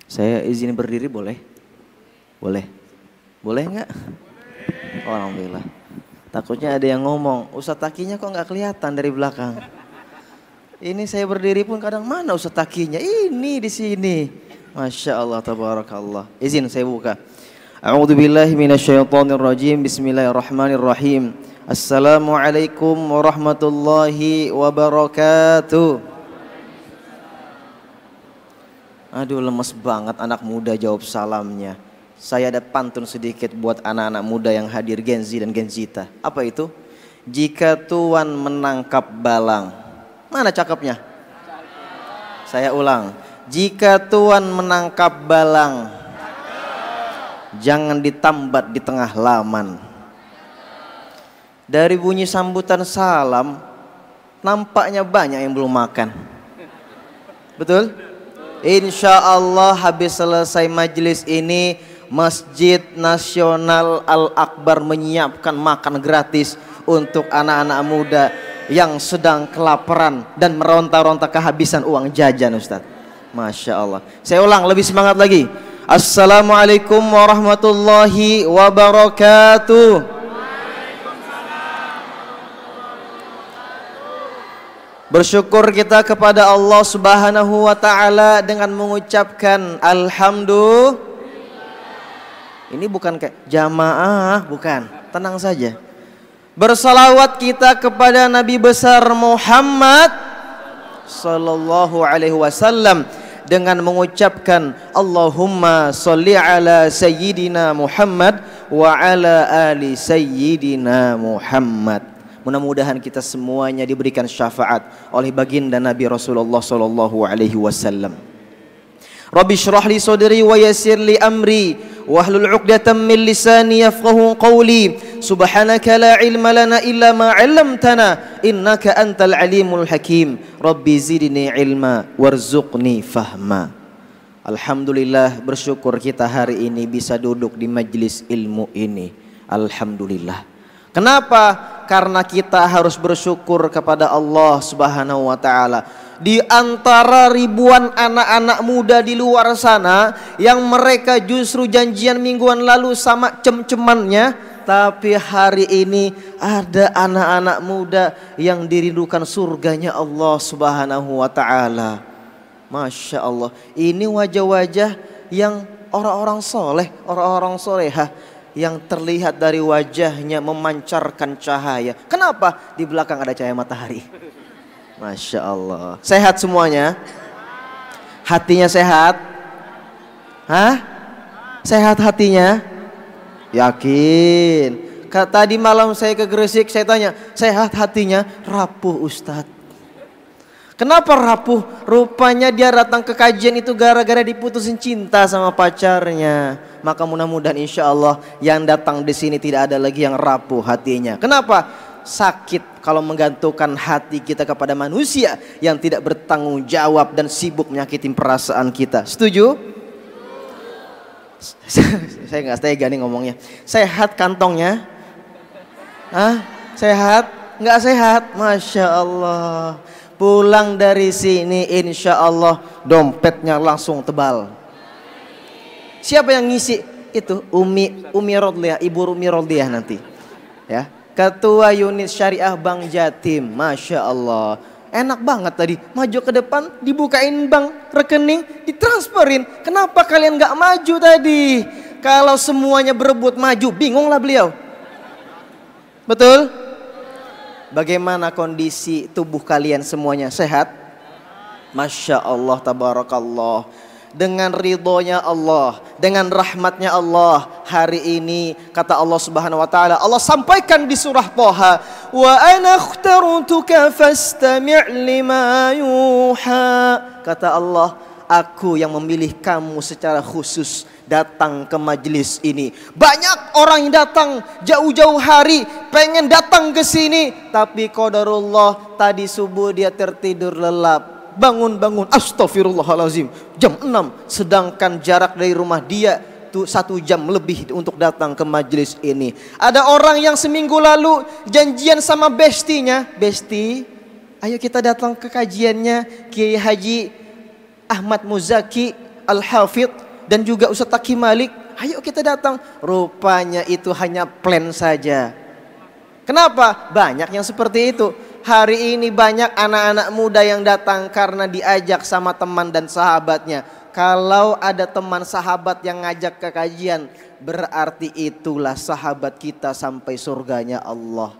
Saya izin berdiri boleh? Boleh? Boleh nggak? Oh, alhamdulillah. Takutnya ada yang ngomong, Ustadz Takinya kok nggak kelihatan dari belakang. Ini saya berdiri pun kadang mana Ustadz Takinya? Ini di sini. Masya Allah, tabarakallah. Izin saya buka. A'udzubillahi minasyaitonirrajim. Bismillahirrahmanirrahim. Assalamualaikum warahmatullahi wabarakatuh. Aduh, lemes banget anak muda jawab salamnya. Saya ada pantun sedikit buat anak-anak muda yang hadir, Gen Z dan Gen Zita. Apa itu? Jika tuan menangkap balang. Mana cakepnya? Saya ulang. Jika tuan menangkap balang, jangan ditambat di tengah laman. Dari bunyi sambutan salam, nampaknya banyak yang belum makan. Betul? Insya Allah habis selesai majelis ini, Masjid Nasional Al-Akbar menyiapkan makan gratis untuk anak-anak muda yang sedang kelaparan dan meronta-ronta kehabisan uang jajan, Ustaz. Masya Allah. Saya ulang lebih semangat lagi. Assalamualaikum warahmatullahi wabarakatuh. Bersyukur kita kepada Allah Subhanahu wa taala dengan mengucapkan alhamdulillah. Ini bukan kayak jamaah, bukan. Tenang saja. Bersalawat kita kepada Nabi besar Muhammad sallallahu alaihi wasallam dengan mengucapkan Allahumma sholli ala sayyidina Muhammad wa ala ali sayyidina Muhammad. Mudah-mudahan kita semuanya diberikan syafaat oleh baginda Nabi Rasulullah sallallahu alaihi wasallam. Rabbi shrah li sadri wa yassir li amri wahlul 'uqdatam min lisani yafqahu qawli. Subhanaka la ilma lana illa ma 'allamtana innaka antal alimul hakim. Rabbi zidni ilma warzuqni fahma. Alhamdulillah, bersyukur kita hari ini bisa duduk di majelis ilmu ini. Alhamdulillah. Kenapa? Karena kita harus bersyukur kepada Allah Subhanahu wa taala. Di antara ribuan anak-anak muda di luar sana yang mereka justru janjian mingguan lalu sama cem-cemannya, tapi hari ini ada anak-anak muda yang dirindukan surganya Allah Subhanahu wa taala. Masya Allah. Ini wajah-wajah yang orang-orang soleh, orang-orang solehah yang terlihat dari wajahnya memancarkan cahaya. Kenapa? Di belakang ada cahaya matahari. Masya Allah. Sehat semuanya? Hatinya sehat? Hah? Sehat hatinya? Yakin? Tadi malam saya ke Gresik, saya tanya, sehat hatinya? Rapuh Ustadz. Kenapa rapuh? Rupanya dia datang ke kajian itu gara-gara diputusin cinta sama pacarnya. Maka mudah-mudahan insya Allah yang datang di sini tidak ada lagi yang rapuh hatinya. Kenapa? Sakit kalau menggantungkan hati kita kepada manusia yang tidak bertanggung jawab dan sibuk menyakitin perasaan kita. Setuju? Saya nggak tega nih ngomongnya. Sehat kantongnya? Hah? Sehat? Nggak sehat? Masya Allah. Pulang dari sini insya Allah dompetnya langsung tebal. Siapa yang ngisi itu? Umi Rodliah, Ibu Umi Rodliah nanti. Ya, Ketua Unit Syariah Bank Jatim. Masya Allah. Enak banget tadi. Maju ke depan, dibukain bank rekening, ditransferin. Kenapa kalian nggak maju tadi? Kalau semuanya berebut maju, bingunglah beliau. Betul? Bagaimana kondisi tubuh kalian semuanya? Sehat? Masya Allah, tabarakallah. Dengan ridhonya Allah, dengan rahmatnya Allah, hari ini kata Allah Subhanahu wa taala, Allah sampaikan di surah Thaha, wa ana ikhtartuka fastami' lima yuha. Kata Allah, aku yang memilih kamu secara khusus datang ke majelis ini. Banyak orang yang datang jauh-jauh hari pengen datang ke sini, tapi qadarullah tadi subuh dia tertidur lelap. Bangun-bangun, astagfirullahalazim, jam 6, sedangkan jarak dari rumah dia tuh 1 jam lebih untuk datang ke majelis ini. Ada orang yang seminggu lalu janjian sama bestinya, besti, ayo kita datang ke kajiannya Kiai Haji Ahmad Muzaki Al-Hafidh dan juga Ustadz Taki Malik, ayo kita datang. Rupanya itu hanya plan saja. Kenapa? Banyak yang seperti itu. Hari ini banyak anak-anak muda yang datang karena diajak sama teman dan sahabatnya. Kalau ada teman sahabat yang ngajak ke kajian, berarti itulah sahabat kita sampai surganya Allah.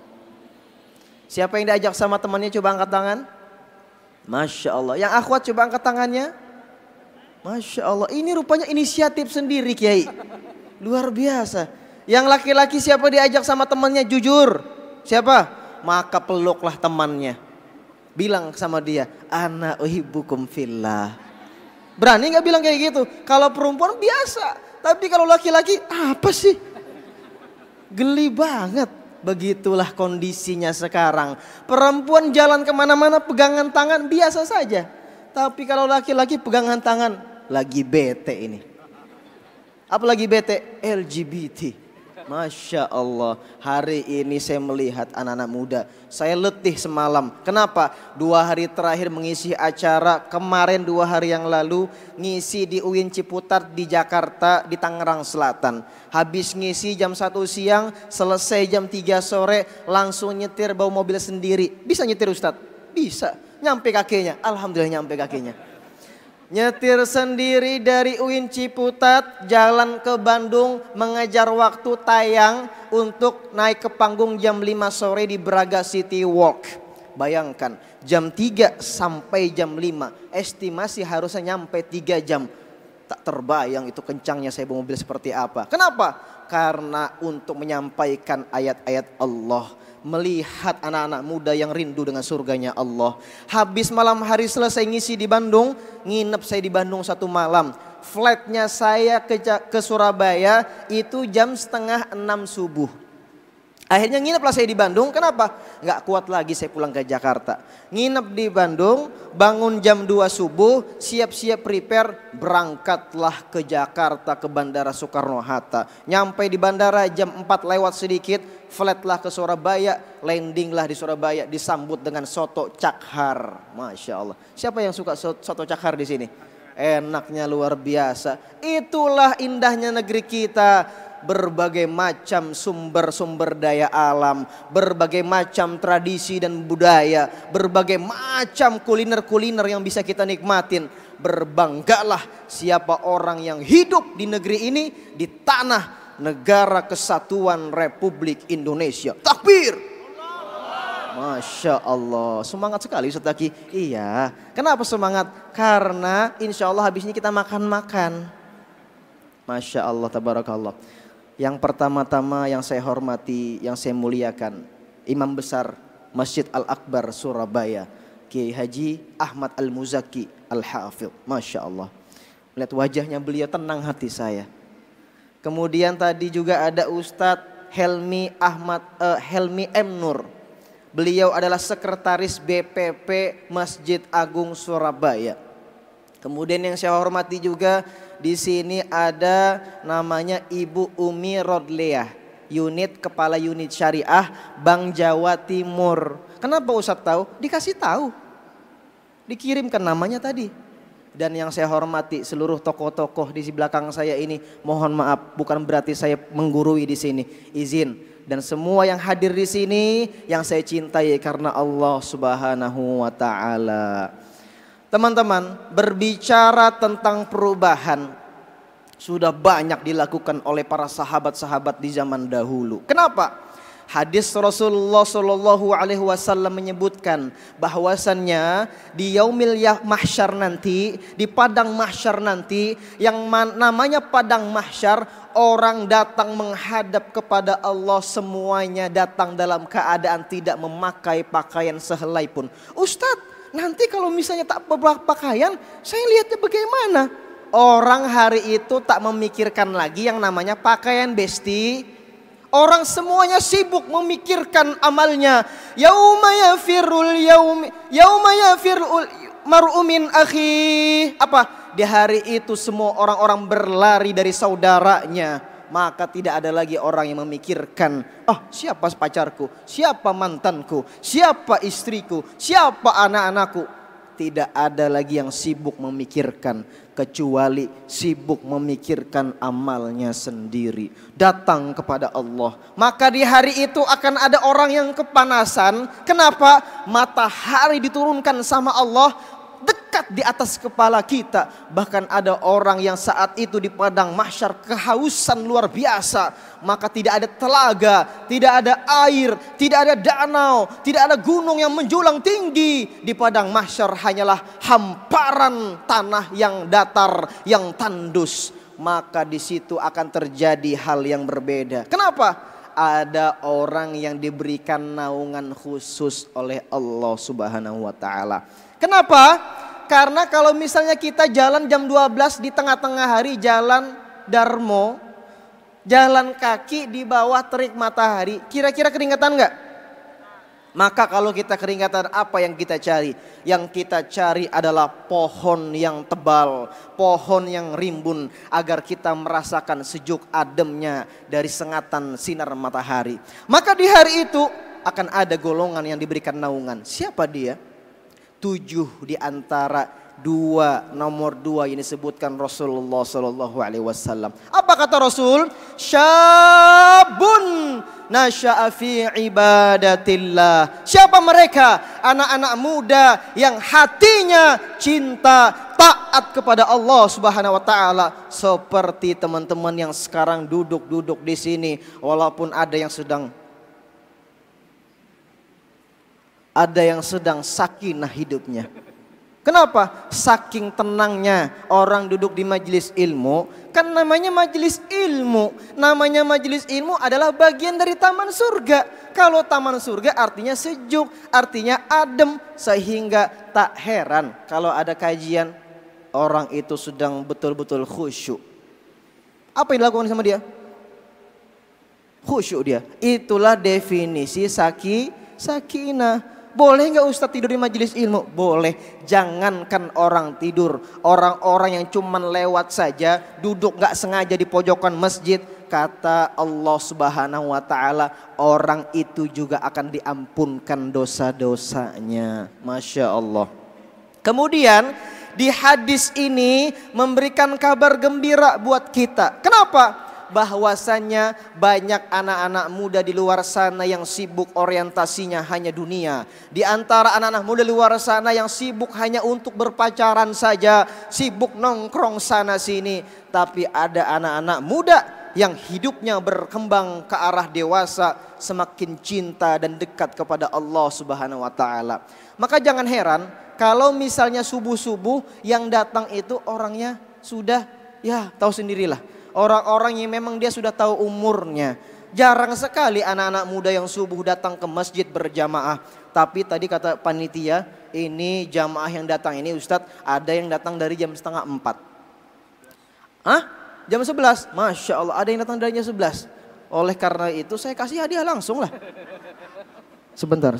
Siapa yang diajak sama temannya, coba angkat tangan. Masya Allah. Yang akhwat coba angkat tangannya. Masya Allah. Ini rupanya inisiatif sendiri Kiai. Luar biasa. Yang laki-laki siapa diajak sama temannya, jujur. Siapa? Maka peluklah temannya. Bilang sama dia, ana uhibbukum fillah. Berani gak bilang kayak gitu? Kalau perempuan biasa. Tapi kalau laki-laki, apa sih? Geli banget. Begitulah kondisinya sekarang. Perempuan jalan kemana-mana pegangan tangan biasa saja. Tapi kalau laki-laki pegangan tangan, lagi bete ini. Apalagi bete? LGBT. Masya Allah, hari ini saya melihat anak-anak muda. Saya letih semalam. Kenapa? 2 hari terakhir mengisi acara. Kemarin 2 hari yang lalu ngisi di UIN Ciputat di Jakarta, di Tangerang Selatan. Habis ngisi jam 1 siang, selesai jam 3 sore, langsung nyetir bawa mobil sendiri. Bisa nyetir Ustadz? Bisa. Nyampe kakinya, alhamdulillah nyampe kakinya. Nyetir sendiri dari UIN Ciputat, jalan ke Bandung, mengejar waktu tayang untuk naik ke panggung jam 5 sore di Braga City Walk. Bayangkan, jam 3 sampai jam 5, estimasi harusnya nyampe 3 jam. Tak terbayang itu kencangnya saya bawa mobil seperti apa. Kenapa? Karena untuk menyampaikan ayat-ayat Allah. Melihat anak-anak muda yang rindu dengan surganya Allah. Habis malam hari selesai ngisi di Bandung, nginep saya di Bandung 1 malam. Flightnya saya ke Surabaya itu jam 5:30 subuh. Akhirnya ngineplah saya di Bandung. Kenapa? Gak kuat lagi saya pulang ke Jakarta. Nginep di Bandung, bangun jam 2 subuh, siap-siap prepare, berangkatlah ke Jakarta, ke Bandara Soekarno-Hatta. Nyampe di bandara jam 4 lewat sedikit, flightlah ke Surabaya, landinglah di Surabaya, disambut dengan soto cakhar. Masya Allah. Siapa yang suka soto cakhar di sini? Enaknya luar biasa. Itulah indahnya negeri kita. Berbagai macam sumber-sumber daya alam, berbagai macam tradisi dan budaya, berbagai macam kuliner-kuliner yang bisa kita nikmatin. Berbanggalah siapa orang yang hidup di negeri ini, di tanah negara kesatuan Republik Indonesia. Takbir! Masya Allah, semangat sekali Ustaz Taki. Iya, kenapa semangat? Karena insya Allah habis ini kita makan-makan. Masya Allah, tabarakallah. Yang pertama-tama yang saya hormati, yang saya muliakan, Imam Besar Masjid Al-Akbar Surabaya, Kiai Haji Ahmad Al-Muzaki Al-Hafidh. Masya Allah. Melihat wajahnya beliau tenang hati saya. Kemudian tadi juga ada Ustadz Helmi M. Nur. Beliau adalah sekretaris BPP Masjid Agung Surabaya. Kemudian yang saya hormati juga di sini ada namanya Ibu Umi Rodleah, kepala unit syariah Bank Jawa Timur. Kenapa Ustadz tahu? Dikasih tahu. Dikirimkan namanya tadi. Dan yang saya hormati seluruh tokoh-tokoh di belakang saya ini, mohon maaf bukan berarti saya menggurui di sini. Izin, dan semua yang hadir di sini yang saya cintai karena Allah Subhanahu wa taala. Teman-teman, berbicara tentang perubahan sudah banyak dilakukan oleh para sahabat-sahabat di zaman dahulu. Kenapa? Hadis Rasulullah Shallallahu Alaihi Wasallam menyebutkan bahwasannya di yaumil mahsyar nanti, di padang mahsyar nanti, yang namanya padang mahsyar, orang datang menghadap kepada Allah, semuanya datang dalam keadaan tidak memakai pakaian sehelai pun. Ustadz, nanti kalau misalnya tak berpakaian, saya lihatnya bagaimana? Orang hari itu tak memikirkan lagi yang namanya pakaian, besti. Orang semuanya sibuk memikirkan amalnya. Yauma yafirul mar'u min akhi. Apa? Di hari itu semua orang-orang berlari dari saudaranya. Maka tidak ada lagi orang yang memikirkan, siapa pacarku, siapa mantanku, siapa istriku, siapa anak-anakku. tidak ada lagi yang sibuk memikirkan kecuali sibuk memikirkan amalnya sendiri. Datang kepada Allah. Maka di hari itu akan ada orang yang kepanasan. Kenapa? Matahari diturunkan sama Allah dekat di atas kepala kita. Bahkan ada orang yang saat itu di padang mahsyar kehausan luar biasa. Maka tidak ada telaga, tidak ada air, tidak ada danau, tidak ada gunung yang menjulang tinggi. Di padang mahsyar hanyalah hamparan tanah yang datar, yang tandus. Maka di situ akan terjadi hal yang berbeda. Kenapa? Ada orang yang diberikan naungan khusus oleh Allah Subhanahu wa taala. Kenapa? Karena kalau misalnya kita jalan jam 12 di tengah-tengah hari, jalan Darmo, jalan kaki di bawah terik matahari, kira-kira keringatan enggak? Maka kalau kita keringatan, apa yang kita cari? Yang kita cari adalah pohon yang tebal, pohon yang rimbun, agar kita merasakan sejuk ademnya dari sengatan sinar matahari. Maka di hari itu akan ada golongan yang diberikan naungan. Siapa dia? 7 di antara nomor 2 yang disebutkan Rasulullah Sallallahu Alaihi Wasallam. Apa kata Rasul? Syabun nasya'a fi ibadatillah. Siapa mereka? Anak-anak muda yang hatinya cinta taat kepada Allah Subhanahu wa taala, seperti teman-teman yang sekarang duduk-duduk di sini, walaupun ada yang sedang sakinah hidupnya. Kenapa? Saking tenangnya orang duduk di majelis ilmu. Kan namanya majelis ilmu. Namanya majelis ilmu adalah bagian dari taman surga. Kalau taman surga artinya sejuk, artinya adem. Sehingga tak heran kalau ada kajian, orang itu sedang betul-betul khusyuk. Apa yang dilakukan sama dia? Khusyuk dia. Itulah definisi sakinah. Boleh nggak Ustadz tidur di majelis ilmu? Boleh. Jangankan orang tidur, orang-orang yang cuman lewat saja, duduk nggak sengaja di pojokan masjid, kata Allah Subhanahu wa taala, orang itu juga akan diampunkan dosa-dosanya. Masya Allah. Kemudian di hadis ini memberikan kabar gembira buat kita. Kenapa? Bahwasannya banyak anak-anak muda di luar sana yang sibuk orientasinya hanya dunia. Di antara anak-anak muda di luar sana yang sibuk hanya untuk berpacaran saja, sibuk nongkrong sana sini. Tapi ada anak-anak muda yang hidupnya berkembang ke arah dewasa, semakin cinta dan dekat kepada Allah Subhanahu wa taala. Maka jangan heran kalau misalnya subuh-subuh yang datang itu orangnya sudah, ya tahu sendirilah. Orang-orang yang memang dia sudah tahu umurnya. Jarang sekali anak-anak muda yang subuh datang ke masjid berjamaah. Tapi tadi kata panitia, ini jamaah yang datang ini Ustadz, ada yang datang dari jam 3:30. Hah? Jam 11? Masya Allah, ada yang datang dari jam 11. Oleh karena itu saya kasih hadiah langsung lah. Sebentar.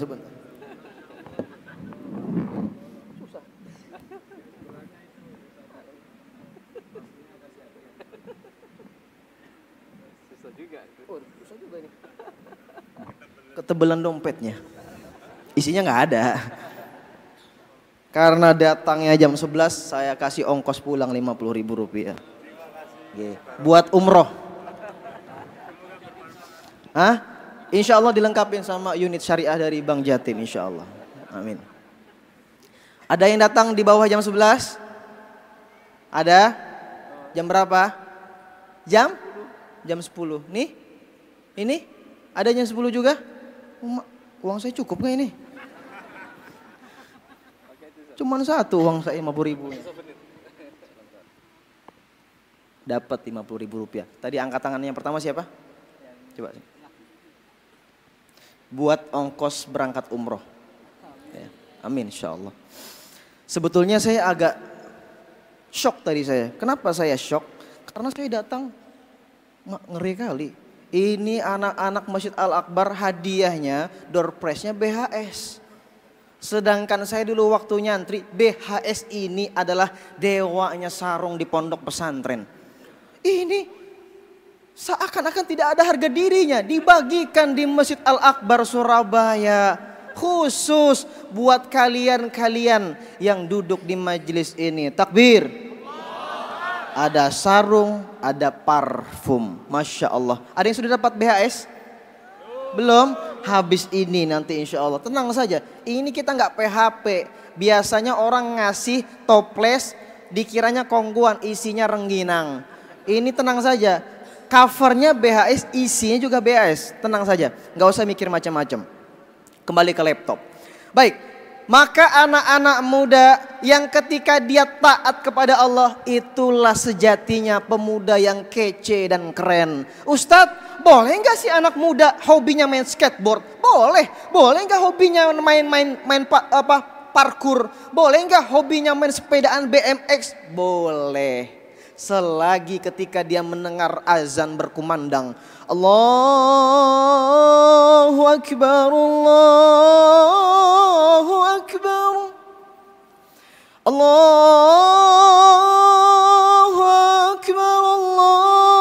Ketebalan dompetnya, isinya nggak ada. Karena datangnya jam 11, saya kasih ongkos pulang 50.000 rupiah. Buat umroh. Insya Allah dilengkapin sama unit syariah dari Bank Jatim, insya Allah. Amin. Ada yang datang di bawah jam 11? Ada? Jam berapa? Jam 10. Nih? Ini? Ada jam 10 juga? Uang saya cukup gak ini? Cuman satu uang saya 50.000. Dapat 50.000 rupiah. Tadi angkat tangan yang pertama siapa? Coba. Buat ongkos berangkat umroh. Ya, amin insya Allah. Sebetulnya saya agak shock tadi saya. Kenapa saya shock? Karena saya datang ngeri kali. Ini anak-anak Masjid Al-Akbar hadiahnya door prize-nya BHS. Sedangkan saya dulu waktu nyantri, BHS ini adalah dewanya sarung di pondok pesantren. Ini seakan-akan tidak ada harga dirinya, dibagikan di Masjid Al-Akbar Surabaya. khusus buat kalian-kalian yang duduk di majelis ini. Takbir. Ada sarung, ada parfum. Masya Allah. Ada yang sudah dapat BHS? Belum? Habis ini nanti insya Allah. Tenang saja. Ini kita nggak PHP. Biasanya orang ngasih toples, dikiranya kongguan, isinya rengginang. Ini tenang saja. Covernya BHS, isinya juga BHS. Tenang saja. Nggak usah mikir macam-macam. Kembali ke laptop. Baik. Maka anak-anak muda yang ketika dia taat kepada Allah, itulah sejatinya pemuda yang kece dan keren. Ustadz, boleh nggak sih anak muda hobinya main skateboard? Boleh. Boleh nggak hobinya main parkur? Boleh nggak hobinya main sepedaan BMX? Boleh. Selagi ketika dia mendengar azan berkumandang, Allahu Akbar, Allahu Akbar, Allahu Akbar, Allahu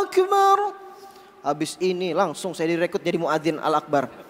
Akbar. Habis ini langsung saya direkrut jadi muadzin Al-Akbar.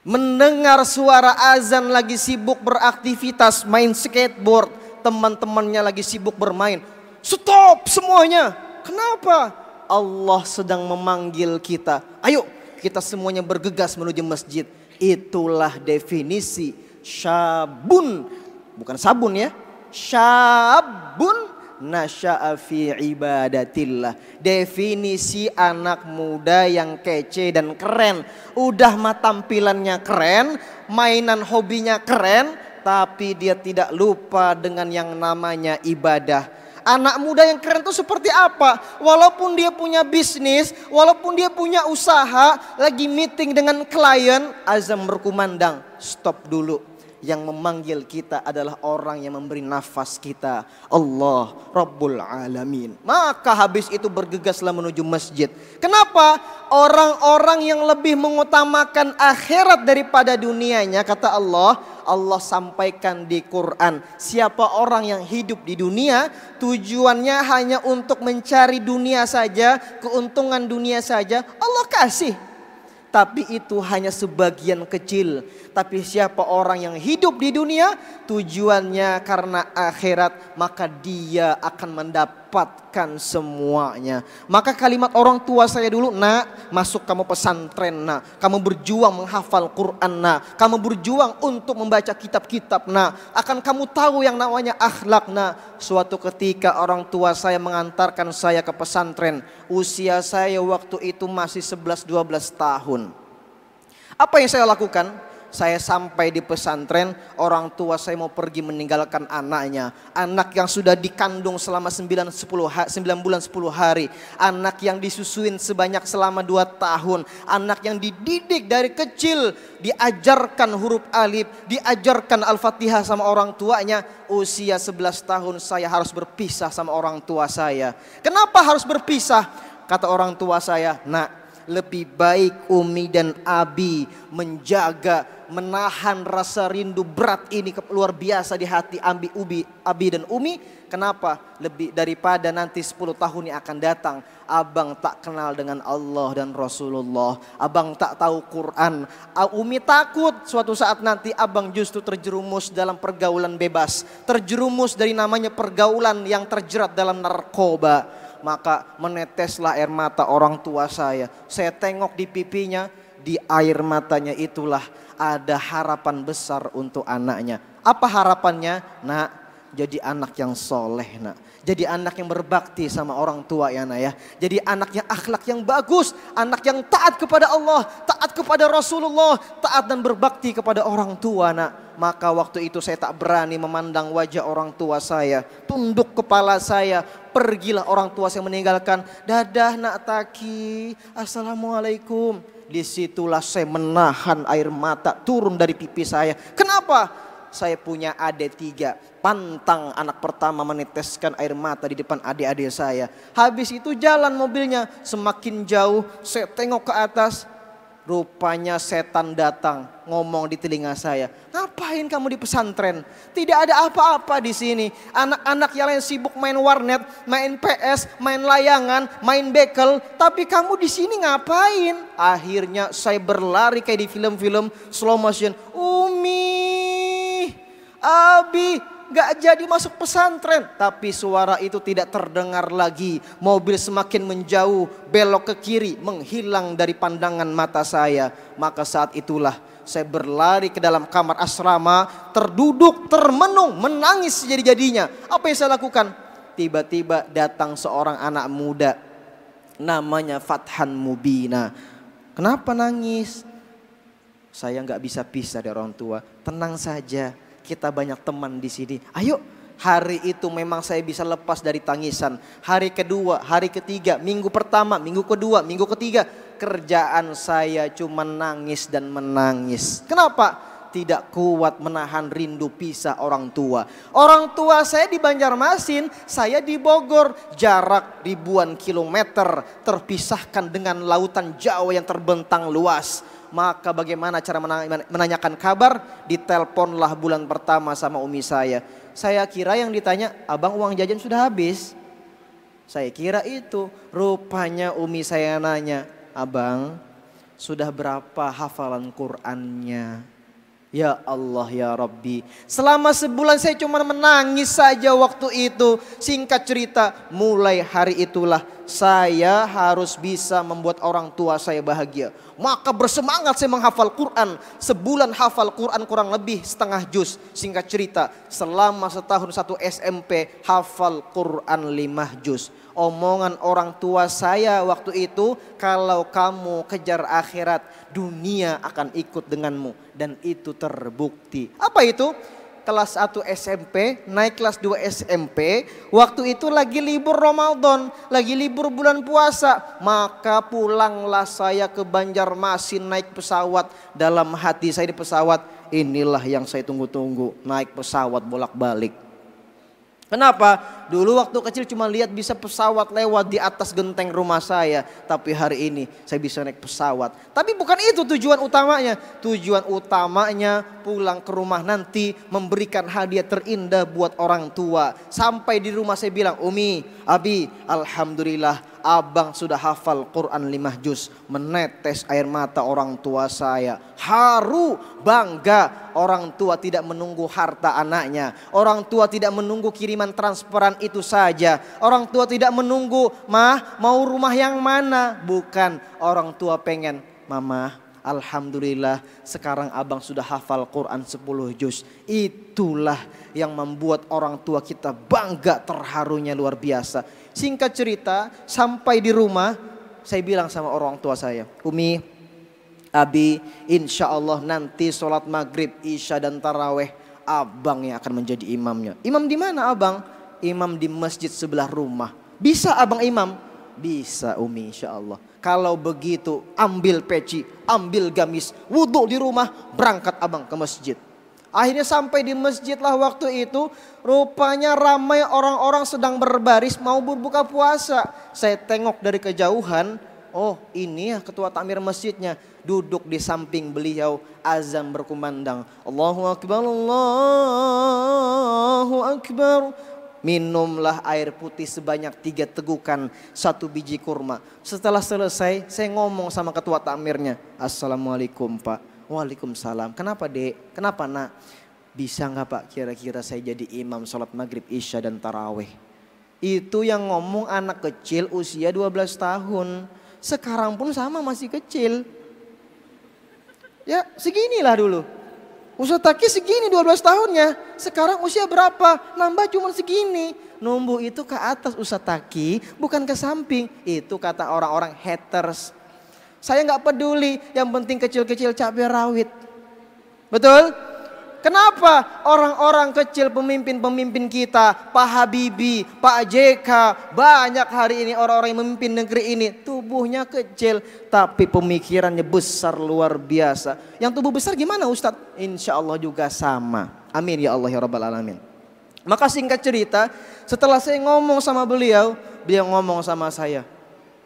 Mendengar suara azan lagi sibuk beraktivitas main skateboard, teman-temannya lagi sibuk bermain. Stop semuanya. Kenapa? Allah sedang memanggil kita. Ayo kita semuanya bergegas menuju masjid. Itulah definisi syabun. Bukan sabun ya. Syabun nasya'a fi ibadatillah. Definisi anak muda yang kece dan keren. Udah mah tampilannya keren, mainan hobinya keren, tapi dia tidak lupa dengan yang namanya ibadah. Anak muda yang keren itu seperti apa? Walaupun dia punya bisnis, walaupun dia punya usaha, lagi meeting dengan klien, azan berkumandang, stop dulu. Yang memanggil kita adalah orang yang memberi nafas kita, Allah Rabbul Alamin. Maka habis itu bergegaslah menuju masjid. Kenapa? Orang-orang yang lebih mengutamakan akhirat daripada dunianya, kata Allah. Allah sampaikan di Quran, siapa orang yang hidup di dunia tujuannya hanya untuk mencari dunia saja, keuntungan dunia saja, Allah kasih. Tapi itu hanya sebagian kecil. Tapi siapa orang yang hidup di dunia tujuannya karena akhirat, maka dia akan mendapatkan semuanya. Maka kalimat orang tua saya dulu, nak, masuk kamu pesantren, nak, kamu berjuang menghafal Quran, nak, kamu berjuang untuk membaca kitab-kitab, nak, akan kamu tahu yang namanya akhlak, nak. Suatu ketika orang tua saya mengantarkan saya ke pesantren. Usia saya waktu itu masih 11-12 tahun. Apa yang saya lakukan? Saya sampai di pesantren, orang tua saya mau pergi meninggalkan anaknya. Anak yang sudah dikandung selama 9 bulan 10 hari. Anak yang disusuin sebanyak selama 2 tahun. Anak yang dididik dari kecil, diajarkan huruf alif, diajarkan Al-Fatihah sama orang tuanya. Usia 11 tahun saya harus berpisah sama orang tua saya. Kenapa harus berpisah? Kata orang tua saya, nak, lebih baik Umi dan Abi menjaga, menahan rasa rindu berat ini luar biasa di hati Abi dan Umi. Kenapa? Lebih daripada nanti 10 tahun yang akan datang abang tak kenal dengan Allah dan Rasulullah, abang tak tahu Quran. Umi takut suatu saat nanti abang justru terjerumus dalam pergaulan bebas, terjerumus dari namanya pergaulan yang terjerat dalam narkoba. Maka meneteslah air mata orang tua saya. Saya tengok di pipinya, di air matanya itulah ada harapan besar untuk anaknya. Apa harapannya? Nak, jadi anak yang soleh, nak. Jadi anak yang berbakti sama orang tua ya, nak ya. Jadi anak yang akhlak yang bagus, anak yang taat kepada Allah, taat kepada Rasulullah, taat dan berbakti kepada orang tua, nak. Maka waktu itu saya tak berani memandang wajah orang tua saya. Tunduk kepala saya. Pergilah orang tua saya meninggalkan. Dadah nak Taki, assalamualaikum. Disitulah saya menahan air mata turun dari pipi saya. Kenapa? Saya punya adik 3. Pantang anak pertama meneteskan air mata di depan adik-adik saya. Habis itu jalan mobilnya semakin jauh. Saya tengok ke atas. Rupanya setan datang ngomong di telinga saya, ngapain kamu di pesantren? Tidak ada apa-apa di sini. Anak-anak yang lain sibuk main warnet, main PS, main layangan, main bekel, tapi kamu di sini ngapain? Akhirnya saya berlari kayak di film-film slow motion. Umi, Abi, gak jadi masuk pesantren. Tapi suara itu tidak terdengar lagi. Mobil semakin menjauh, belok ke kiri, menghilang dari pandangan mata saya. Maka saat itulah saya berlari ke dalam kamar asrama, terduduk, termenung, menangis sejadi-jadinya. Apa yang saya lakukan? Tiba-tiba datang seorang anak muda, namanya Fathan Mubina. Kenapa nangis? Saya gak bisa pisah dari orang tua. Tenang saja, kita banyak teman di sini. Ayo, hari itu memang saya bisa lepas dari tangisan. Hari kedua, hari ketiga, minggu pertama, minggu kedua, minggu ketiga, kerjaan saya cuma nangis dan menangis. Kenapa? Tidak kuat menahan rindu pisah orang tua. Orang tua saya di Banjarmasin, saya di Bogor. Jarak ribuan kilometer terpisahkan dengan lautan Jawa yang terbentang luas. Maka bagaimana cara menanyakan kabar? Diteleponlah bulan pertama sama umi saya. Saya kira yang ditanya, abang uang jajan sudah habis. Saya kira itu. Rupanya umi saya nanya, abang sudah berapa hafalan Qur'annya? Ya Allah ya Rabbi, selama sebulan saya cuma menangis saja waktu itu. Singkat cerita, mulai hari itulah saya harus bisa membuat orang tua saya bahagia. Maka bersemangat saya menghafal Quran. Sebulan hafal Quran kurang lebih setengah juz. Singkat cerita, selama setahun satu SMP hafal Quran 5 juz. Omongan orang tua saya waktu itu, kalau kamu kejar akhirat, dunia akan ikut denganmu. Dan itu terbukti. Apa itu? Kelas 1 SMP, naik kelas 2 SMP. Waktu itu lagi libur Ramadan, lagi libur bulan puasa. Maka pulanglah saya ke Banjarmasin naik pesawat. Dalam hati saya di pesawat, inilah yang saya tunggu-tunggu, naik pesawat bolak-balik. Kenapa? Dulu waktu kecil cuma lihat bisa pesawat lewat di atas genteng rumah saya. Tapi hari ini saya bisa naik pesawat. Tapi bukan itu tujuan utamanya. Tujuan utamanya pulang ke rumah nanti memberikan hadiah terindah buat orang tua. Sampai di rumah saya bilang, Umi, Abi, alhamdulillah abang sudah hafal Quran 5 juz. Menetes air mata orang tua saya. Haru, bangga. Orang tua tidak menunggu harta anaknya. Orang tua tidak menunggu kiriman transferan itu saja. Orang tua tidak menunggu, mah mau rumah yang mana. Bukan, orang tua pengen, mama alhamdulillah sekarang abang sudah hafal Quran 10 juz. Itulah yang membuat orang tua kita bangga, terharunya luar biasa. Singkat cerita, sampai di rumah saya bilang sama orang tua saya, Umi, Abi, insya Allah nanti sholat maghrib, isya dan taraweh abang yang akan menjadi imamnya. Imam di mana abang? Imam di masjid sebelah rumah. Bisa abang imam? Bisa Umi, insya Allah. Kalau begitu ambil peci, ambil gamis, wudhu di rumah, berangkat abang ke masjid. Akhirnya sampai di masjid lah waktu itu, rupanya ramai orang-orang sedang berbaris mau berbuka puasa. Saya tengok dari kejauhan, oh ini ya ketua takmir masjidnya, duduk di samping beliau, azan berkumandang, Allahu Akbar, Allahu Akbar. Minumlah air putih sebanyak 3 tegukan, 1 biji kurma. Setelah selesai saya ngomong sama ketua takmirnya, Assalamualaikum Pak. Waalaikumsalam. Kenapa dek? Kenapa nak? Bisa nggak Pak kira-kira saya jadi imam sholat maghrib, isya dan taraweh? Itu yang ngomong anak kecil usia 12 tahun. Sekarang pun sama masih kecil. Ya seginilah dulu. Ustaz Taki segini 12 tahunnya. Sekarang usia berapa? Nambah cuma segini. Numbuh itu ke atas Ustaz Taki, bukan ke samping. Itu kata orang-orang haters. Saya nggak peduli, yang penting kecil-kecil cabai rawit. Betul? Kenapa orang-orang kecil pemimpin-pemimpin kita, Pak Habibie, Pak JK, banyak hari ini orang-orang yang memimpin negeri ini tubuhnya kecil tapi pemikirannya besar luar biasa. Yang tubuh besar gimana Ustadz? Insya Allah juga sama. Amin ya Allah ya Rabbal Alamin. Maka singkat cerita, setelah saya ngomong sama beliau, beliau ngomong sama saya,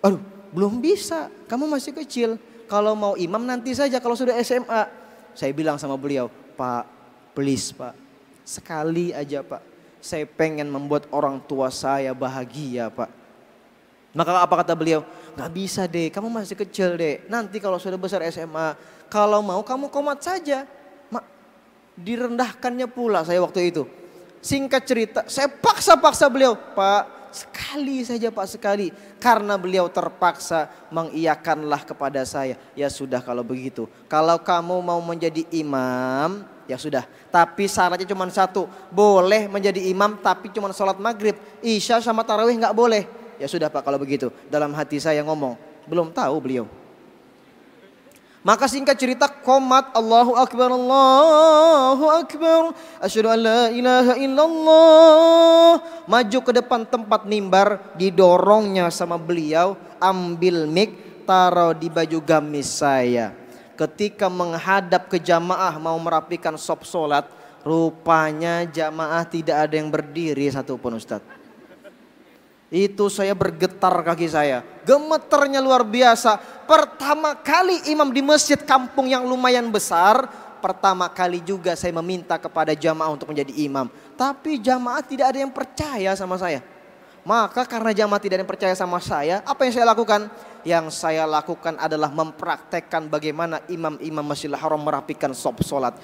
aduh belum bisa, kamu masih kecil. kalau mau imam nanti saja kalau sudah SMA. Saya bilang sama beliau, Pak, please Pak, sekali aja Pak. Saya pengen membuat orang tua saya bahagia Pak. Maka apa kata beliau? Gak bisa deh, kamu masih kecil deh. Nanti kalau sudah besar SMA, kalau mau kamu komat saja. Direndahkannya pula saya waktu itu. Singkat cerita, saya paksa-paksa beliau. Pak, sekali saja Pak, sekali. Karena beliau terpaksa mengiyakanlah kepada saya. Ya sudah kalau begitu. Kalau kamu mau menjadi imam, ya sudah. Tapi syaratnya cuma satu. Boleh menjadi imam tapi cuma sholat maghrib. Isya sama tarawih gak boleh. Ya sudah Pak kalau begitu. Dalam hati saya ngomong, belum tahu beliau. Maka singkat cerita qomat, Allahu Akbar, Allahu Akbar, asyhadu an la ilaha illallah. Maju ke depan tempat mimbar, didorongnya sama beliau, ambil mic, taruh di baju gamis saya. Ketika menghadap ke jamaah mau merapikan sop solat, rupanya jamaah tidak ada yang berdiri satupun Ustadz. Itu saya bergetar kaki saya. Gemeternya luar biasa. Pertama kali imam di masjid kampung yang lumayan besar. Pertama kali juga saya meminta kepada jamaah untuk menjadi imam. Tapi jamaah tidak ada yang percaya sama saya. Maka karena jamaah tidak ada yang percaya sama saya, apa yang saya lakukan? Yang saya lakukan adalah mempraktekkan bagaimana imam-imam Masjidil Haram merapikan sop solat.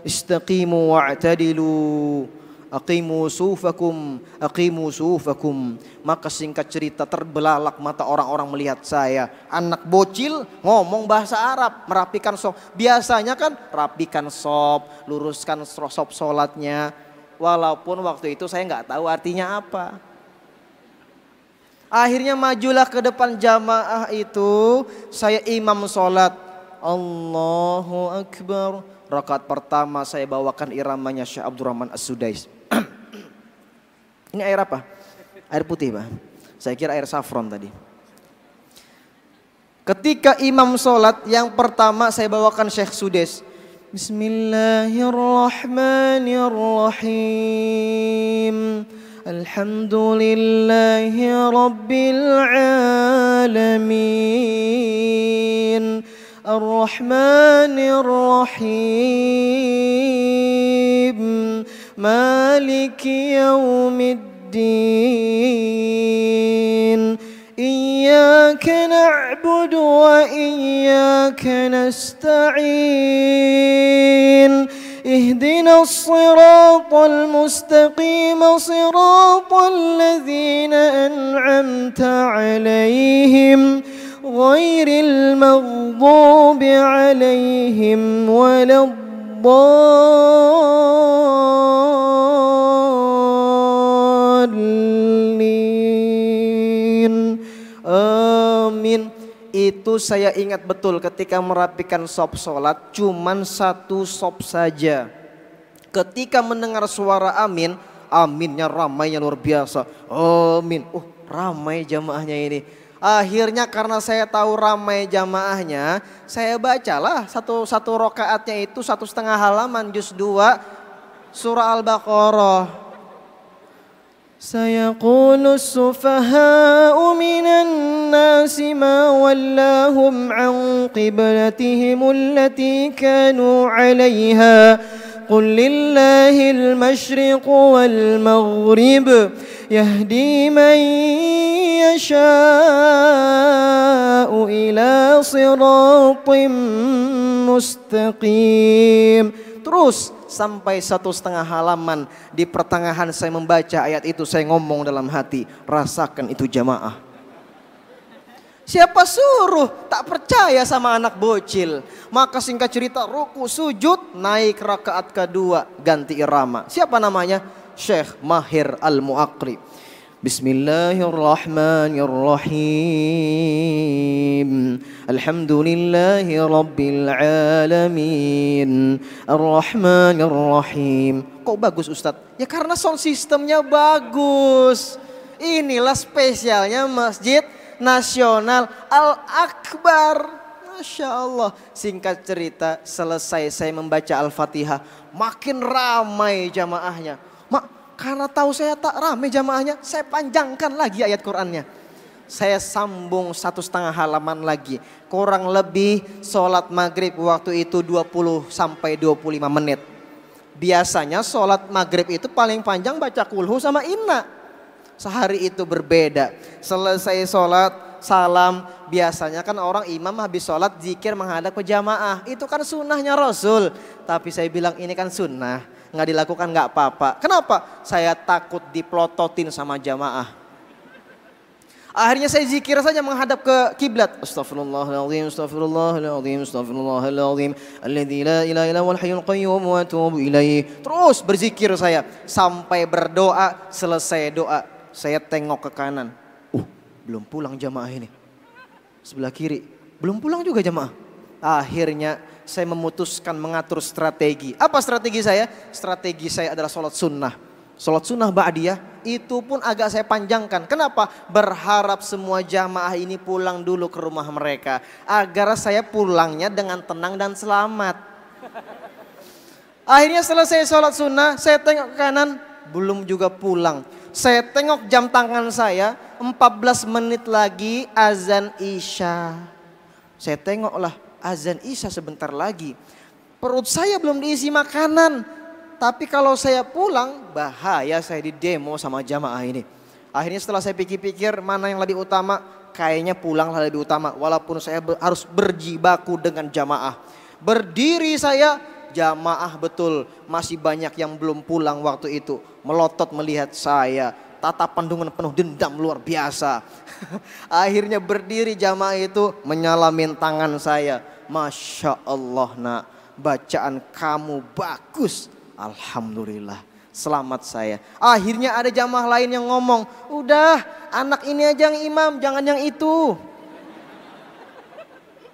Istaqimu wa'tadilu. Aqimu sufakum, aqimu sufakum. Maka singkat cerita terbelalak mata orang-orang melihat saya. Anak bocil ngomong bahasa Arab, merapikan sop. Biasanya kan rapikan sop, luruskan sop solatnya. Walaupun waktu itu saya nggak tahu artinya apa. Akhirnya majulah ke depan jamaah itu. Saya imam solat. Allahu Akbar. Rakaat pertama saya bawakan iramanya Syekh Abdurrahman As-Sudais. Ini air apa? Air putih Pak. Saya kira air saffron tadi. Ketika imam sholat yang pertama saya bawakan Syekh Sudes. Bismillahirrahmanirrahim. Alhamdulillahi Rabbil Alamin. Ar-Rahmanir-Rahim. Maliki yaumiddin. Iyyaka na'budu wa iyyaka nasta'in. Ihdinas siratal mustaqim, siratal ladzina an'amta 'alaihim ghairil maghdubi 'alaihim waladdallin. Amin. Itu saya ingat betul ketika merapikan sop solat cuman satu sop saja. Ketika mendengar suara amin, aminnya ramainya luar biasa. Amin. Ramai jamaahnya ini. Akhirnya karena saya tahu ramai jamaahnya, saya bacalah satu rakaatnya itu 1,5 halaman juz 2 surah Al-Baqarah. Sayaqulu as-sufaha'u minan nasi ma wallahum an qiblatihim allati kanu 'alayha. Qul lillahil masyriqu wal maghrib yahdi man yasha'u ila siratim mustaqim. Terus sampai 1,5 halaman. Di pertengahan saya membaca ayat itu, saya ngomong dalam hati, rasakan itu jamaah. Siapa suruh tak percaya sama anak bocil. Maka singkat cerita ruku sujud, naik rakaat kedua, ganti irama. Siapa namanya? Syekh Mahir Al-Muaqri. Bismillahirrahmanirrahim. Alhamdulillahi Rabbil Alamin. Ar-Rahmanir-Rahim. Kok bagus Ustadz? Ya karena sound systemnya bagus. Inilah spesialnya Masjid Nasional Al-Akbar. Masya Allah. Singkat cerita selesai saya membaca Al-Fatihah, makin ramai jamaahnya. Karena tahu saya tak ramai jamaahnya, saya panjangkan lagi ayat Qur'annya. Saya sambung 1,5 halaman lagi. Kurang lebih sholat maghrib waktu itu 20 sampai 25 menit. Biasanya sholat maghrib itu paling panjang baca kulhu sama inna. Sehari itu berbeda. Selesai sholat, salam. Biasanya kan orang imam habis sholat zikir menghadap ke jamaah. Itu kan sunnahnya Rasul. Tapi saya bilang ini kan sunnah. Nggak dilakukan nggak apa-apa. Kenapa? Saya takut diplototin sama jamaah. Akhirnya saya zikir saja menghadap ke kiblat. Astaghfirullahaladzim, astaghfirullahaladzim, astaghfirullahaladzim. Alladzi la ilaha illa huwal hayyul qayyum wa atubu ilaih. Terus berzikir saya sampai berdoa. Selesai doa saya tengok ke kanan. Belum pulang jamaah ini. Sebelah kiri belum pulang juga jamaah. Akhirnya saya memutuskan mengatur strategi. Apa strategi saya? Strategi saya adalah sholat sunnah. Sholat sunnah ba'diyah itu pun agak saya panjangkan. Kenapa? Berharap semua jamaah ini pulang dulu ke rumah mereka. Agar saya pulangnya dengan tenang dan selamat. Akhirnya selesai sholat sunnah, saya tengok ke kanan, belum juga pulang. Saya tengok jam tangan saya, 14 menit lagi azan Isya. Saya tengoklah azan Isya sebentar lagi. Perut saya belum diisi makanan. Tapi kalau saya pulang, bahaya saya didemo sama jamaah ini. Akhirnya setelah saya pikir-pikir mana yang lebih utama, kayaknya pulanglah lebih utama. Walaupun saya harus berjibaku dengan jamaah. Berdiri saya, jamaah betul. Masih banyak yang belum pulang waktu itu. Melotot melihat saya. Tatapan dengan penuh dendam luar biasa. Akhirnya berdiri jamaah itu menyalamin tangan saya. Masya Allah nak, bacaan kamu bagus. Alhamdulillah, selamat saya. Akhirnya ada jamaah lain yang ngomong, udah anak ini aja yang imam, jangan yang itu.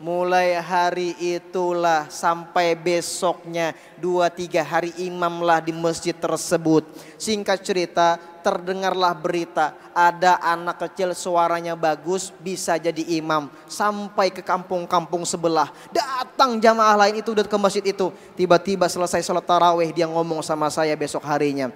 Mulai hari itulah sampai besoknya 2-3 hari imamlah di masjid tersebut. Singkat cerita, terdengarlah berita ada anak kecil suaranya bagus bisa jadi imam. Sampai ke kampung-kampung sebelah. Datang jamaah lain itu ke masjid itu. Tiba-tiba selesai sholat tarawih dia ngomong sama saya besok harinya.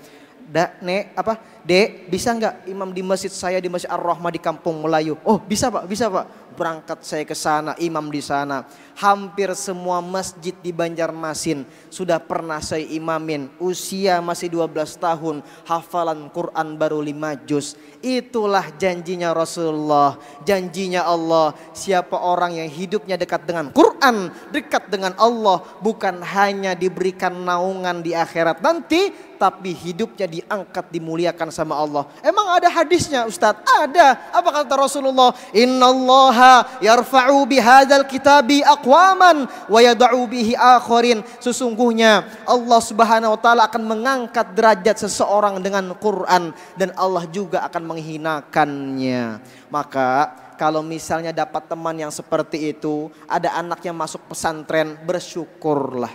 Dek, bisa nggak imam di masjid saya di Masjid Ar-Rahmah di Kampung Melayu? Oh bisa pak, bisa pak. Berangkat saya ke sana, imam di sana. Hampir semua masjid di Banjarmasin sudah pernah saya imamin. Usia masih 12 tahun, hafalan Quran baru 5 juz. Itulah janjinya Rasulullah, janjinya Allah. Siapa orang yang hidupnya dekat dengan Quran, dekat dengan Allah, bukan hanya diberikan naungan di akhirat nanti, tapi hidupnya diangkat, dimuliakan sama Allah. Emang ada hadisnya Ustadz? Ada. Apa kata Rasulullah? Innallaha yarfa'u bihadzal kitabi aqwaman wa yad'u bihi akharin. Sesungguhnya Allah Subhanahu wa taala akan mengangkat derajat seseorang dengan Quran dan Allah juga akan menghinakannya. Maka kalau misalnya dapat teman yang seperti itu, ada anaknya masuk pesantren, bersyukurlah.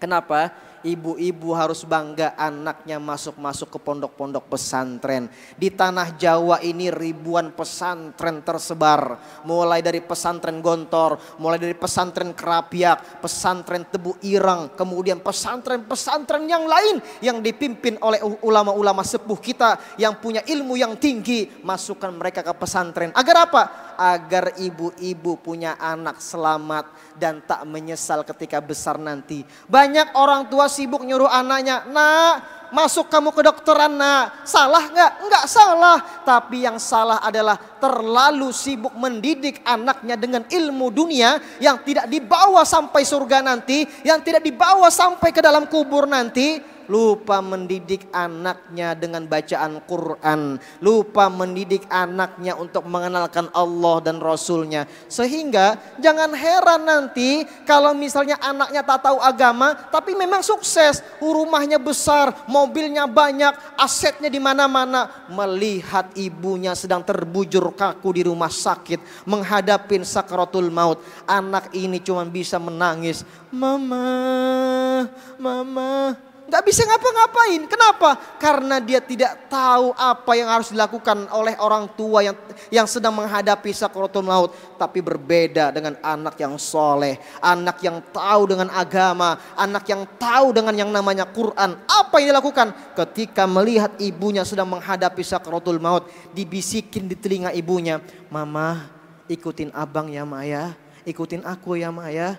Kenapa? Ibu-ibu harus bangga anaknya masuk ke pondok-pondok pesantren. Di tanah Jawa ini ribuan pesantren tersebar. Mulai dari pesantren Gontor, mulai dari pesantren Kerapiak, pesantren Tebu Ireng, kemudian pesantren-pesantren yang lain yang dipimpin oleh ulama-ulama sepuh kita yang punya ilmu yang tinggi. Masukkan mereka ke pesantren. Agar apa? Agar ibu-ibu punya anak selamat dan tak menyesal ketika besar nanti. Banyak orang tua sibuk nyuruh anaknya, nak masuk kamu ke dokteran nak. Salah nggak? Nggak salah. Tapi yang salah adalah terlalu sibuk mendidik anaknya dengan ilmu dunia yang tidak dibawa sampai surga nanti, yang tidak dibawa sampai ke dalam kubur nanti. Lupa mendidik anaknya dengan bacaan Quran. Lupa mendidik anaknya untuk mengenalkan Allah dan Rasulnya. Sehingga jangan heran nanti kalau misalnya anaknya tak tahu agama tapi memang sukses. Rumahnya besar, mobilnya banyak, asetnya di mana-mana. Melihat ibunya sedang terbujur kaku di rumah sakit, menghadapi sakaratul maut. Anak ini cuma bisa menangis. Mama, mama. Gak bisa ngapa-ngapain. Kenapa? Karena dia tidak tahu apa yang harus dilakukan oleh orang tua yang sedang menghadapi sakaratul maut. Tapi berbeda dengan anak yang soleh, anak yang tahu dengan agama, anak yang tahu dengan yang namanya Quran. Apa yang dilakukan? Ketika melihat ibunya sedang menghadapi sakaratul maut, dibisikin di telinga ibunya, "Mama, ikutin abang ya Maya, ikutin aku ya Maya.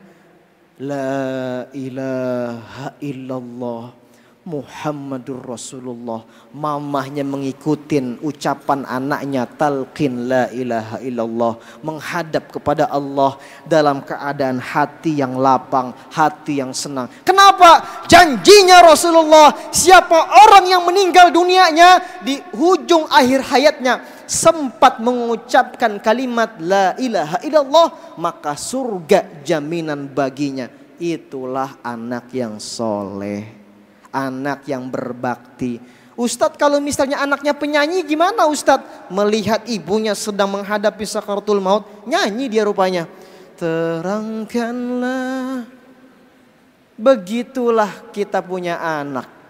La ilaha illallah Muhammadur Rasulullah." Mamahnya mengikutin ucapan anaknya, talqin la ilaha illallah, menghadap kepada Allah dalam keadaan hati yang lapang, hati yang senang. Kenapa? Janjinya Rasulullah, siapa orang yang meninggal dunianya di hujung akhir hayatnya sempat mengucapkan kalimat la ilaha illallah, maka surga jaminan baginya. Itulah anak yang soleh, anak yang berbakti. Ustadz, kalau misalnya anaknya penyanyi gimana Ustadz? Melihat ibunya sedang menghadapi sakaratul maut, nyanyi dia rupanya. Terangkanlah. Begitulah kita punya anak.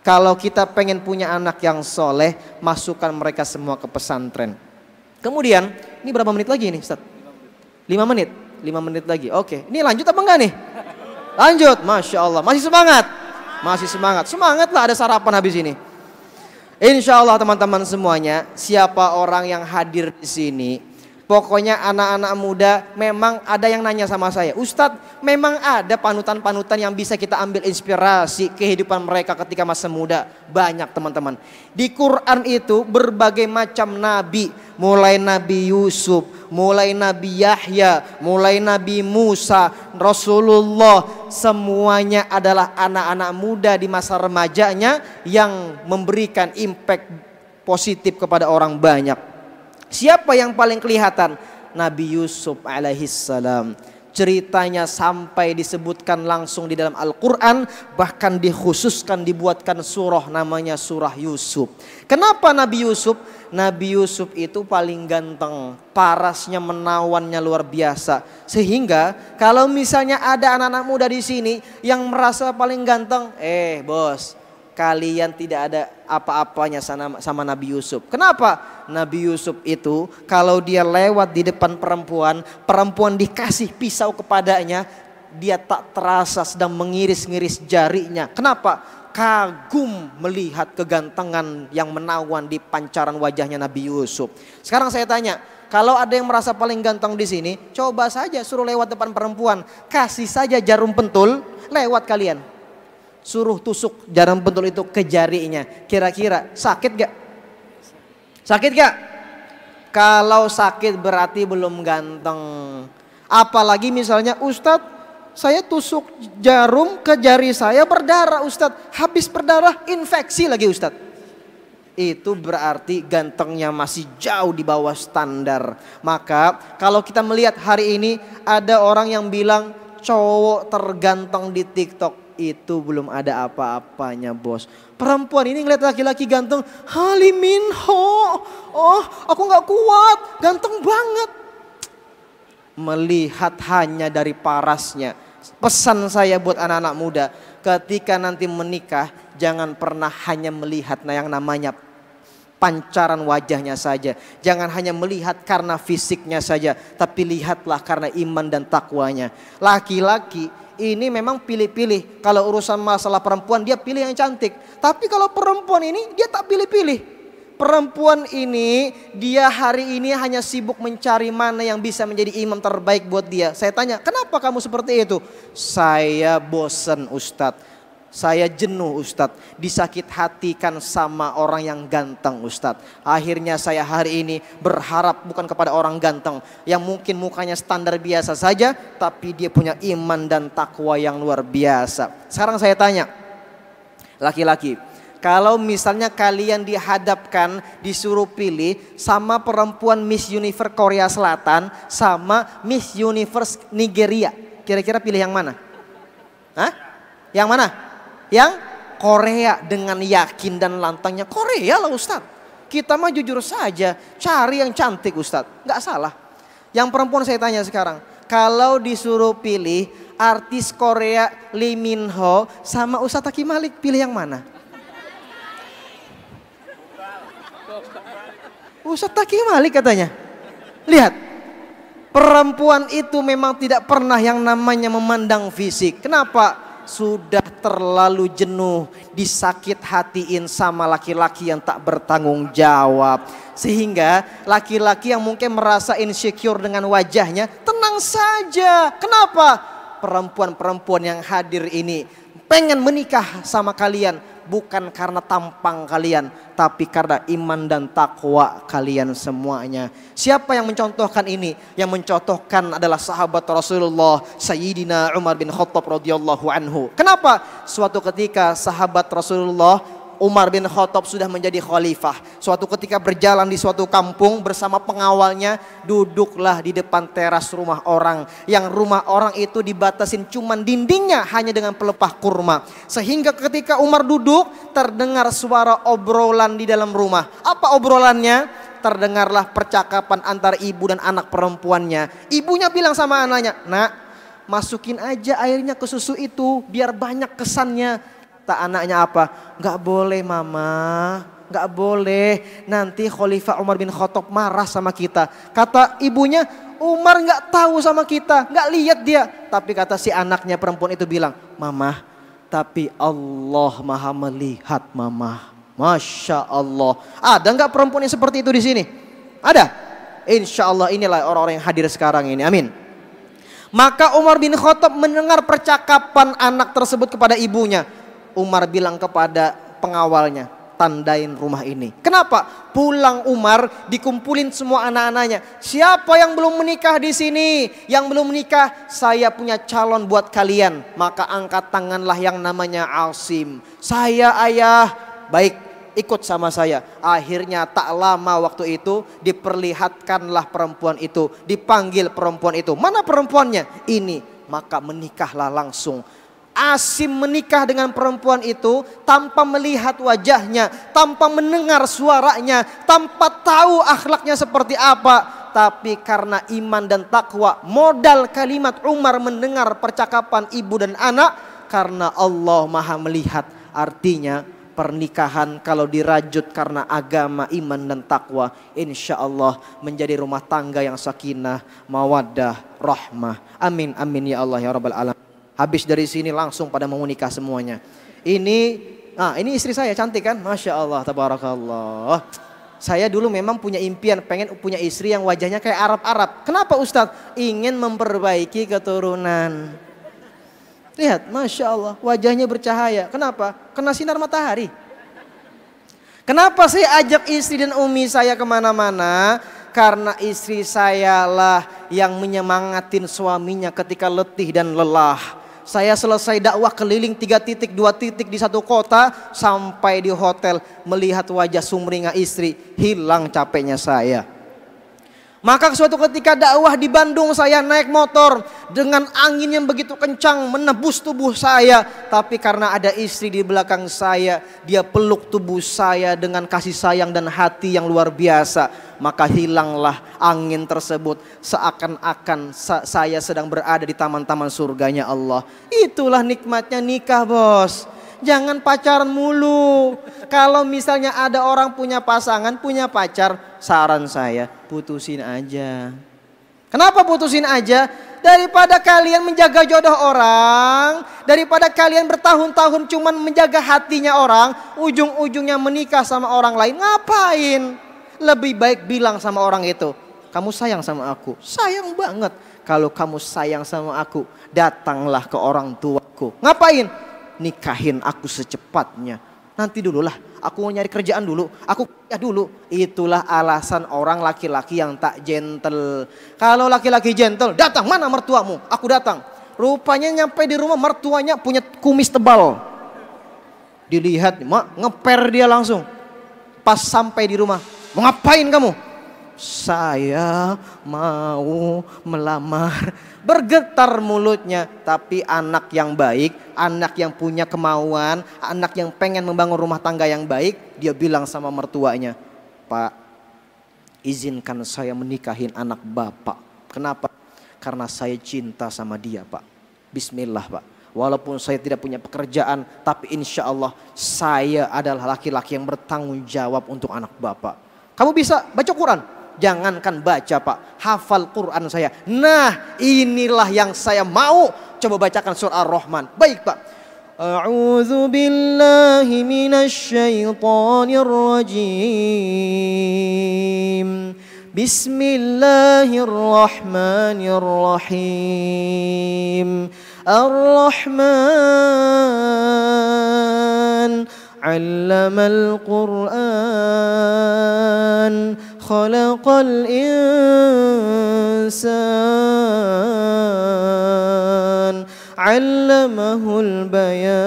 Kalau kita pengen punya anak yang soleh, masukkan mereka semua ke pesantren. Kemudian, ini berapa menit lagi nih Ustaz? 5 menit? 5 menit lagi, oke. Ini lanjut apa enggak nih? Lanjut, Masya Allah. Masih semangat? Masih semangat. Semangat lah, ada sarapan habis ini. Insya Allah teman-teman semuanya, siapa orang yang hadir di sini, pokoknya anak-anak muda, memang ada yang nanya sama saya, Ustadz, memang ada panutan-panutan yang bisa kita ambil inspirasi kehidupan mereka ketika masa muda? Banyak teman-teman. Di Quran itu berbagai macam nabi, mulai Nabi Yusuf, mulai Nabi Yahya, mulai Nabi Musa, Rasulullah, semuanya adalah anak-anak muda di masa remajanya yang memberikan impact positif kepada orang banyak. Siapa yang paling kelihatan? Nabi Yusuf alaihissalam. Ceritanya sampai disebutkan langsung di dalam Al-Quran. Bahkan dikhususkan dibuatkan surah namanya surah Yusuf. Kenapa Nabi Yusuf? Nabi Yusuf itu paling ganteng. Parasnya menawannya luar biasa. Sehingga kalau misalnya ada anak-anak muda di sini yang merasa paling ganteng, bos, kalian tidak ada apa-apanya sama Nabi Yusuf. Kenapa? Nabi Yusuf itu kalau dia lewat di depan perempuan, perempuan dikasih pisau kepadanya, dia tak terasa sedang mengiris-ngiris jarinya. Kenapa? Kagum melihat kegantengan yang menawan di pancaran wajahnya Nabi Yusuf. Sekarang saya tanya, kalau ada yang merasa paling ganteng di sini, coba saja suruh lewat depan perempuan, kasih saja jarum pentul, lewat kalian. Suruh tusuk jarum pentul itu ke jarinya. Kira-kira sakit gak? Sakit gak? Kalau sakit berarti belum ganteng. Apalagi misalnya, Ustadz, saya tusuk jarum ke jari saya berdarah Ustadz. Habis berdarah infeksi lagi Ustadz. Itu berarti gantengnya masih jauh di bawah standar. Maka kalau kita melihat hari ini ada orang yang bilang cowok terganteng di TikTok. Itu belum ada apa-apanya bos. Perempuan ini ngeliat laki-laki ganteng, Haliminho, oh aku gak kuat, ganteng banget. Melihat hanya dari parasnya. Pesan saya buat anak-anak muda, ketika nanti menikah, jangan pernah hanya melihat yang namanya pancaran wajahnya saja. Jangan hanya melihat karena fisiknya saja, tapi lihatlah karena iman dan takwanya. Laki-laki ini memang pilih-pilih. Kalau urusan masalah perempuan dia pilih yang cantik. Tapi kalau perempuan ini dia tak pilih-pilih. Perempuan ini dia hari ini hanya sibuk mencari mana yang bisa menjadi imam terbaik buat dia. Saya tanya, kenapa kamu seperti itu? Saya bosan Ustadz. Saya jenuh Ustadz, disakit hatikan sama orang yang ganteng Ustadz. Akhirnya saya hari ini berharap bukan kepada orang ganteng yang mungkin mukanya standar biasa saja, tapi dia punya iman dan takwa yang luar biasa. Sekarang saya tanya, laki-laki, kalau misalnya kalian dihadapkan disuruh pilih sama perempuan Miss Universe Korea Selatan sama Miss Universe Nigeria, kira-kira pilih yang mana? Hah? Yang mana? Yang Korea. Dengan yakin dan lantangnya Korea lah Ustadz. Kita mah jujur saja cari yang cantik Ustadz, gak salah. Yang perempuan saya tanya sekarang, kalau disuruh pilih artis Korea Lee Min Ho sama Ustadz Taki Malik, pilih yang mana? Ustadz Taki Malik katanya. Lihat, perempuan itu memang tidak pernah yang namanya memandang fisik. Kenapa? Sudah terlalu jenuh disakit hatiin sama laki-laki yang tak bertanggung jawab. Sehingga laki-laki yang mungkin merasa insecure dengan wajahnya, tenang saja. Kenapa? Perempuan-perempuan yang hadir ini pengen menikah sama kalian bukan karena tampang kalian, tapi karena iman dan takwa kalian semuanya. Siapa yang mencontohkan ini? Yang mencontohkan adalah sahabat Rasulullah Sayyidina Umar bin Khattab radhiyallahu anhu. Kenapa? Suatu ketika sahabat Rasulullah Umar bin Khattab sudah menjadi khalifah. Suatu ketika berjalan di suatu kampung bersama pengawalnya, duduklah di depan teras rumah orang. Yang rumah orang itu dibatasin cuman dindingnya hanya dengan pelepah kurma. Sehingga ketika Umar duduk, terdengar suara obrolan di dalam rumah. Apa obrolannya? Terdengarlah percakapan antara ibu dan anak perempuannya. Ibunya bilang sama anaknya, "Nak, masukin aja airnya ke susu itu biar banyak kesannya." Tak anaknya apa? Gak boleh mama, gak boleh. Nanti Khalifah Umar bin Khattab marah sama kita. Kata ibunya, Umar gak tahu sama kita, gak lihat dia. Tapi kata si anaknya perempuan itu bilang, "Mama, tapi Allah maha melihat mama." Masya Allah. Ada gak perempuan yang seperti itu di sini? Ada? Insya Allah inilah orang-orang yang hadir sekarang ini. Amin. Maka Umar bin Khattab mendengar percakapan anak tersebut kepada ibunya. Umar bilang kepada pengawalnya, "Tandain rumah ini." Kenapa? Pulang Umar dikumpulin semua anak-anaknya. Siapa yang belum menikah di sini? Yang belum menikah, saya punya calon buat kalian. Maka angkat tanganlah yang namanya Asim. "Saya ayah." "Baik, ikut sama saya." Akhirnya tak lama waktu itu diperlihatkanlah perempuan itu, dipanggil perempuan itu. Mana perempuannya? Ini. Maka menikahlah langsung. Asim menikah dengan perempuan itu tanpa melihat wajahnya, tanpa mendengar suaranya, tanpa tahu akhlaknya seperti apa. Tapi karena iman dan takwa, modal kalimat Umar mendengar percakapan ibu dan anak, karena Allah maha melihat. Artinya pernikahan kalau dirajut karena agama, iman dan takwa, insya Allah menjadi rumah tangga yang sakinah, mawaddah, rahmah. Amin, amin ya Allah ya Rabbal Alamin. Habis dari sini langsung pada mau nikah semuanya. Ini istri saya cantik kan? Masya Allah, tabarakallah. Saya dulu memang punya impian pengen punya istri yang wajahnya kayak Arab-Arab. Kenapa Ustadz? Ingin memperbaiki keturunan. Lihat, Masya Allah, wajahnya bercahaya. Kenapa? Kena sinar matahari. Kenapa saya ajak istri dan umi saya kemana-mana? Karena istri saya lah yang menyemangatin suaminya ketika letih dan lelah. Saya selesai dakwah keliling 3 titik, 2 titik di satu kota, sampai di hotel melihat wajah sumringah istri, hilang capeknya saya. Maka suatu ketika dakwah di Bandung, saya naik motor dengan angin yang begitu kencang menebus tubuh saya. Tapi karena ada istri di belakang saya, dia peluk tubuh saya dengan kasih sayang dan hati yang luar biasa. Maka hilanglah angin tersebut, seakan-akan saya sedang berada di taman-taman surganya Allah. Itulah nikmatnya nikah, bos. Jangan pacaran mulu. Kalau misalnya ada orang punya pasangan, punya pacar, saran saya putusin aja. Kenapa putusin aja? Daripada kalian menjaga jodoh orang, daripada kalian bertahun-tahun cuman menjaga hatinya orang, ujung-ujungnya menikah sama orang lain, ngapain? Lebih baik bilang sama orang itu, "Kamu sayang sama aku." "Sayang banget." "Kalau kamu sayang sama aku, datanglah ke orang tuaku." "Ngapain?" "Nikahin aku secepatnya." "Nanti dululah, aku mau nyari kerjaan dulu, aku kuliah dulu." Itulah alasan orang laki-laki yang tak gentle. Kalau laki-laki gentle, "Datang, mana mertuamu?" "Aku datang." Rupanya nyampe di rumah, mertuanya punya kumis tebal. Dilihat, mak, ngeper dia langsung. Pas sampai di rumah, "Mau ngapain kamu?" "Saya mau melamar." Bergetar mulutnya, tapi anak yang baik, anak yang punya kemauan, anak yang pengen membangun rumah tangga yang baik, dia bilang sama mertuanya, "Pak, izinkan saya menikahin anak bapak." "Kenapa?" "Karena saya cinta sama dia, Pak." Bismillah Pak. Walaupun saya tidak punya pekerjaan, tapi insya Allah saya adalah laki-laki yang bertanggung jawab untuk anak Bapak. Kamu bisa baca Quran? Jangankan baca Pak, hafal Quran saya. Nah inilah yang saya mau. Coba bacakan surah Ar-Rahman. Baik Pak. A'udzu billahi minasy syaithanir rajim. Bismillahirrahmanirrahim. Ar-Rahman 'allamal Qur'an khalaqal insan 'allamahul bayan.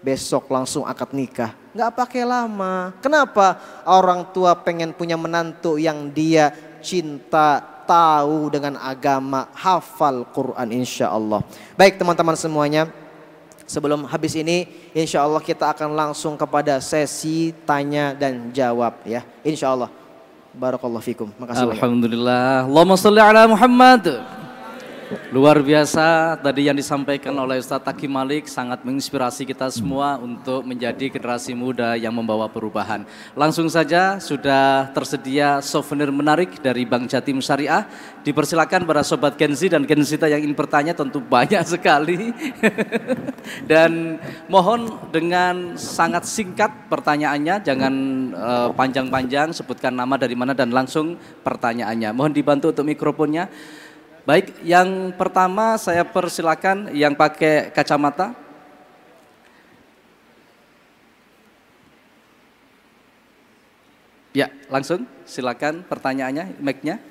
Besok langsung akad nikah. Nggak pakai lama. Kenapa? Orang tua pengen punya menantu yang dia cinta, tahu dengan agama, hafal Quran insya Allah. Baik teman-teman semuanya, sebelum habis ini insya Allah kita akan langsung kepada sesi tanya dan jawab ya. Insya Allah. Barakallahu fikum. Makasih. Alhamdulillah. Allahumma sholli ala Muhammad. Luar biasa tadi yang disampaikan oleh Ustadz Taki Malik, sangat menginspirasi kita semua untuk menjadi generasi muda yang membawa perubahan. Langsung saja sudah tersedia souvenir menarik dari Bank Jatim Syariah. Dipersilakan para sobat Gen Z dan Gen Zita yang ingin bertanya, tentu banyak sekali. Dan mohon dengan sangat singkat pertanyaannya, jangan panjang-panjang, sebutkan nama dari mana dan langsung pertanyaannya. Mohon dibantu untuk mikrofonnya. Baik, yang pertama saya persilakan yang pakai kacamata. Ya, langsung silakan pertanyaannya, mic-nya.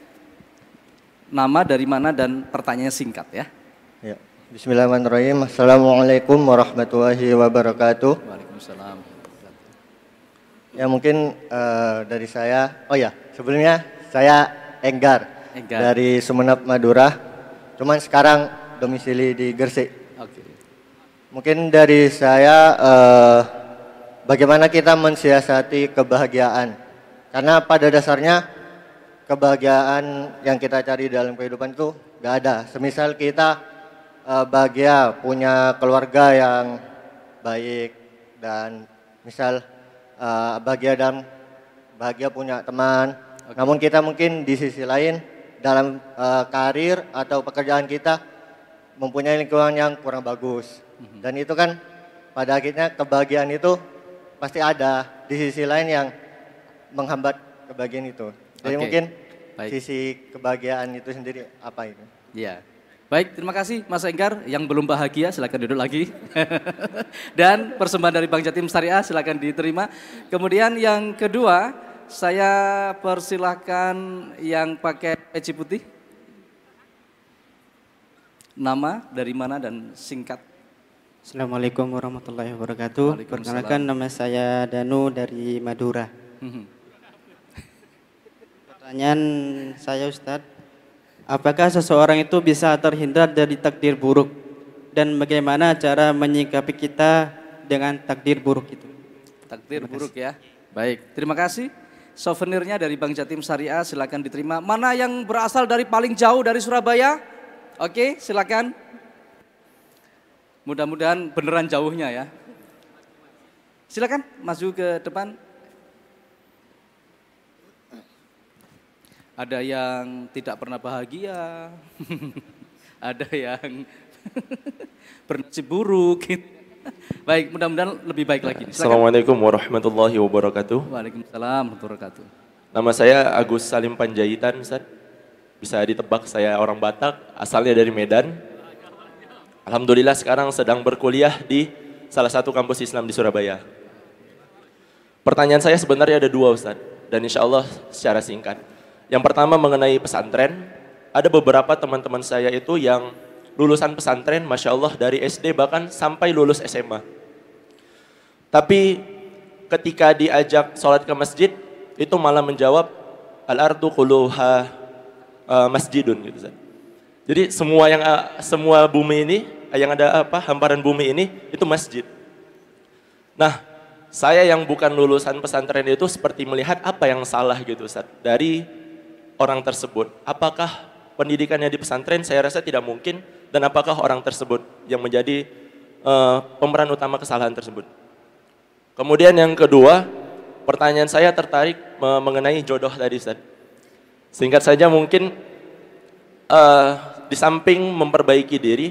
Nama dari mana dan pertanyaannya singkat ya. Ya. Bismillahirrahmanirrahim. Assalamualaikum warahmatullahi wabarakatuh. Waalaikumsalam. Ya mungkin dari saya, sebelumnya saya Enggar. Dari Sumeneb, Madura. Cuman sekarang domisili di Gresik. Oke. Mungkin dari saya bagaimana kita mensiasati kebahagiaan. Karena pada dasarnya kebahagiaan yang kita cari dalam kehidupan itu gak ada. Semisal kita bahagia punya keluarga yang baik dan misal bahagia punya teman. Okay. Namun kita mungkin di sisi lain dalam karir atau pekerjaan kita mempunyai lingkungan yang kurang bagus. Dan itu kan pada akhirnya kebahagiaan itu pasti ada di sisi lain yang menghambat kebahagiaan itu. Jadi mungkin sisi kebahagiaan itu sendiri apa itu? Iya. Baik, terima kasih Mas Enggar. Yang belum bahagia silakan duduk lagi. Dan persembahan dari Bank Jatim Syariah silakan diterima. Kemudian yang kedua, saya persilahkan yang pakai peci putih. Nama, dari mana dan singkat. Assalamualaikum warahmatullahi wabarakatuh. Perkenalkan, nama saya Danu dari Madura. Pertanyaan saya Ustadz, apakah seseorang itu bisa terhindar dari takdir buruk? Dan bagaimana cara menyikapi kita dengan takdir buruk itu? Takdir buruk ya. Baik, terima kasih. Souvenirnya dari Bank Jatim Syariah silakan diterima. Mana yang berasal dari paling jauh dari Surabaya? Oke, silakan. Mudah-mudahan beneran jauhnya ya. Silakan maju ke depan. Ada yang tidak pernah bahagia. Ada yang bernasib buruk. Baik, mudah-mudahan lebih baik lagi. Silakan. Assalamualaikum warahmatullahi wabarakatuh. Waalaikumsalam warahmatullahi wabarakatuh. Nama saya Agus Salim Panjaitan, Ustaz. Bisa ditebak, saya orang Batak, asalnya dari Medan. Alhamdulillah sekarang sedang berkuliah di salah satu kampus Islam di Surabaya. Pertanyaan saya sebenarnya ada dua, Ustaz, dan insya Allah secara singkat. Yang pertama mengenai pesantren, ada beberapa teman-teman saya itu yang lulusan pesantren, Masya Allah dari SD bahkan sampai lulus SMA. Tapi ketika diajak sholat ke masjid, itu malah menjawab, al-ardu kulluha masjidun gitu. Jadi semua bumi ini, yang ada hamparan bumi ini, itu masjid. Nah, saya yang bukan lulusan pesantren itu seperti melihat apa yang salah gitu Ustaz, dari orang tersebut. Apakah pendidikannya di pesantren, saya rasa tidak mungkin. Dan apakah orang tersebut yang menjadi pemeran utama kesalahan tersebut? Kemudian yang kedua, pertanyaan saya tertarik mengenai jodoh tadi, Ustaz. Singkat saja mungkin di samping memperbaiki diri,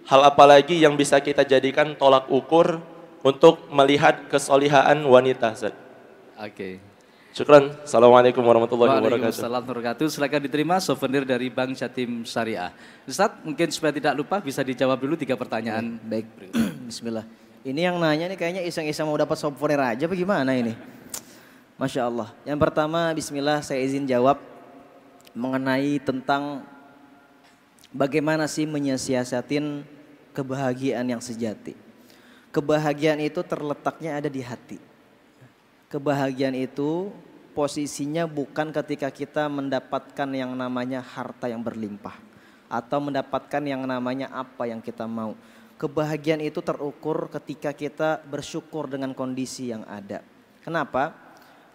hal apa lagi yang bisa kita jadikan tolak ukur untuk melihat kesolihaan wanita, Ustaz? Oke. Syukran. Assalamualaikum warahmatullahi wabarakatuh. Waalaikumsalam warahmatullahi wabarakatuh. Silakan diterima souvenir dari Bank Jatim Syariah. Ustaz, mungkin supaya tidak lupa bisa dijawab dulu 3 pertanyaan. Baik, bismillah. Ini yang nanya nih kayaknya iseng-iseng mau dapat souvenir aja apa gimana ini? Masya Allah. Yang pertama, bismillah saya izin jawab mengenai tentang bagaimana sih menyiasatin kebahagiaan yang sejati. Kebahagiaan itu terletaknya ada di hati. Kebahagiaan itu posisinya bukan ketika kita mendapatkan yang namanya harta yang berlimpah atau mendapatkan yang namanya apa yang kita mau. Kebahagiaan itu terukur ketika kita bersyukur dengan kondisi yang ada. Kenapa?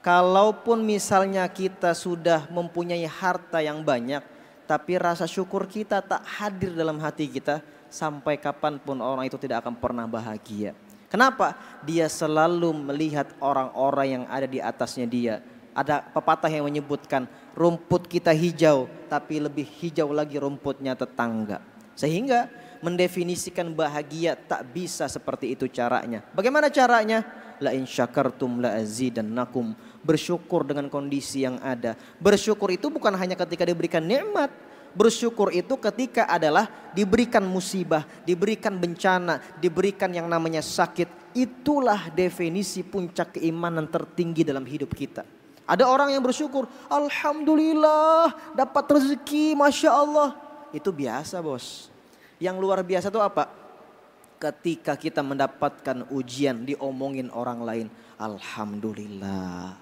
Kalaupun misalnya kita sudah mempunyai harta yang banyak, tapi rasa syukur kita tak hadir dalam hati kita, sampai kapanpun orang itu tidak akan pernah bahagia. Kenapa? Dia selalu melihat orang-orang yang ada di atasnya dia. Ada pepatah yang menyebutkan rumput kita hijau, tapi lebih hijau lagi rumputnya tetangga. Sehingga mendefinisikan bahagia tak bisa seperti itu caranya. Bagaimana caranya? La in syakartum la azidannakum. Bersyukur dengan kondisi yang ada. Bersyukur itu bukan hanya ketika diberikan nikmat. Bersyukur itu ketika adalah diberikan musibah, diberikan bencana, diberikan yang namanya sakit. Itulah definisi puncak keimanan tertinggi dalam hidup kita. Ada orang yang bersyukur, alhamdulillah dapat rezeki, masya Allah. Itu biasa, bos. Yang luar biasa itu apa? Ketika kita mendapatkan ujian diomongin orang lain, alhamdulillah.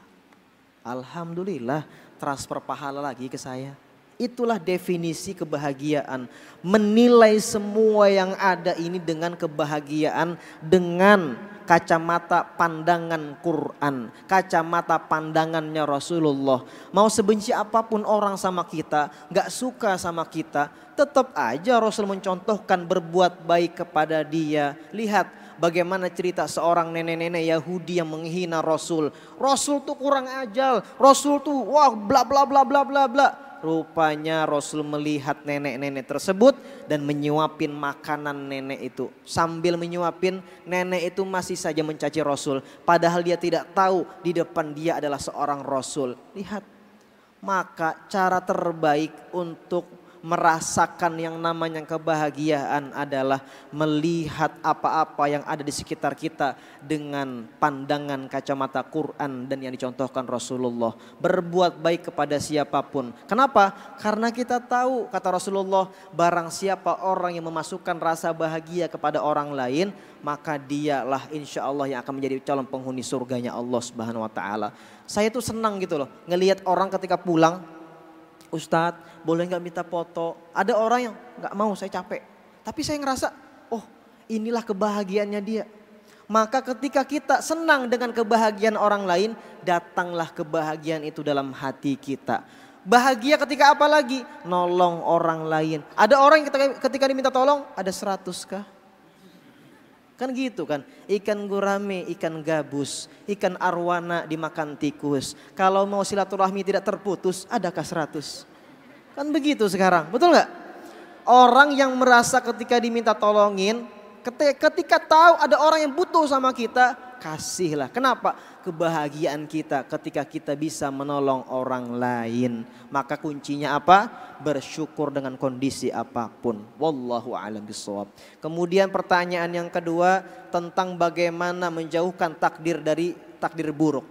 Alhamdulillah transfer pahala lagi ke saya. Itulah definisi kebahagiaan. Menilai semua yang ada ini dengan kebahagiaan, dengan kacamata pandangan Quran, kacamata pandangannya Rasulullah. Mau sebenci apapun orang sama kita, gak suka sama kita, tetap aja Rasul mencontohkan berbuat baik kepada dia. Lihat bagaimana cerita seorang nenek-nenek Yahudi yang menghina Rasul. Rasul tuh kurang ajar, Rasul tuh wah bla bla bla bla bla bla. Rupanya Rasul melihat nenek-nenek tersebut dan menyuapin makanan nenek itu. Sambil menyuapin, nenek itu masih saja mencaci Rasul. Padahal dia tidak tahu di depan dia adalah seorang Rasul. Lihat, maka cara terbaik untuk merasakan yang namanya kebahagiaan adalah melihat apa-apa yang ada di sekitar kita dengan pandangan kacamata Quran dan yang dicontohkan Rasulullah. Berbuat baik kepada siapapun. Kenapa? Karena kita tahu, kata Rasulullah, barang siapa orang yang memasukkan rasa bahagia kepada orang lain, maka dialah insya Allah yang akan menjadi calon penghuni surganya Allah Subhanahu Wa Taala. Saya tuh senang gitu loh ngelihat orang ketika pulang, Ustadz boleh nggak minta foto? Ada orang yang nggak mau, saya capek. Tapi saya ngerasa, oh inilah kebahagiaannya dia. Maka ketika kita senang dengan kebahagiaan orang lain, datanglah kebahagiaan itu dalam hati kita. Bahagia ketika apa lagi? Nolong orang lain. Ada orang yang ketika diminta tolong, ada 100 kah? Kan gitu kan, ikan gurame, ikan gabus, ikan arwana dimakan tikus. Kalau mau silaturahmi tidak terputus, adakah 100? Kan begitu sekarang, betul nggak? Orang yang merasa ketika diminta tolongin, ketika tahu ada orang yang butuh sama kita, kasihlah. Kenapa? Kebahagiaan kita ketika kita bisa menolong orang lain. Maka kuncinya apa? Bersyukur dengan kondisi apapun. Wallahu a'lam bishawab. Kemudian pertanyaan yang kedua tentang bagaimana menjauhkan takdir dari takdir buruk.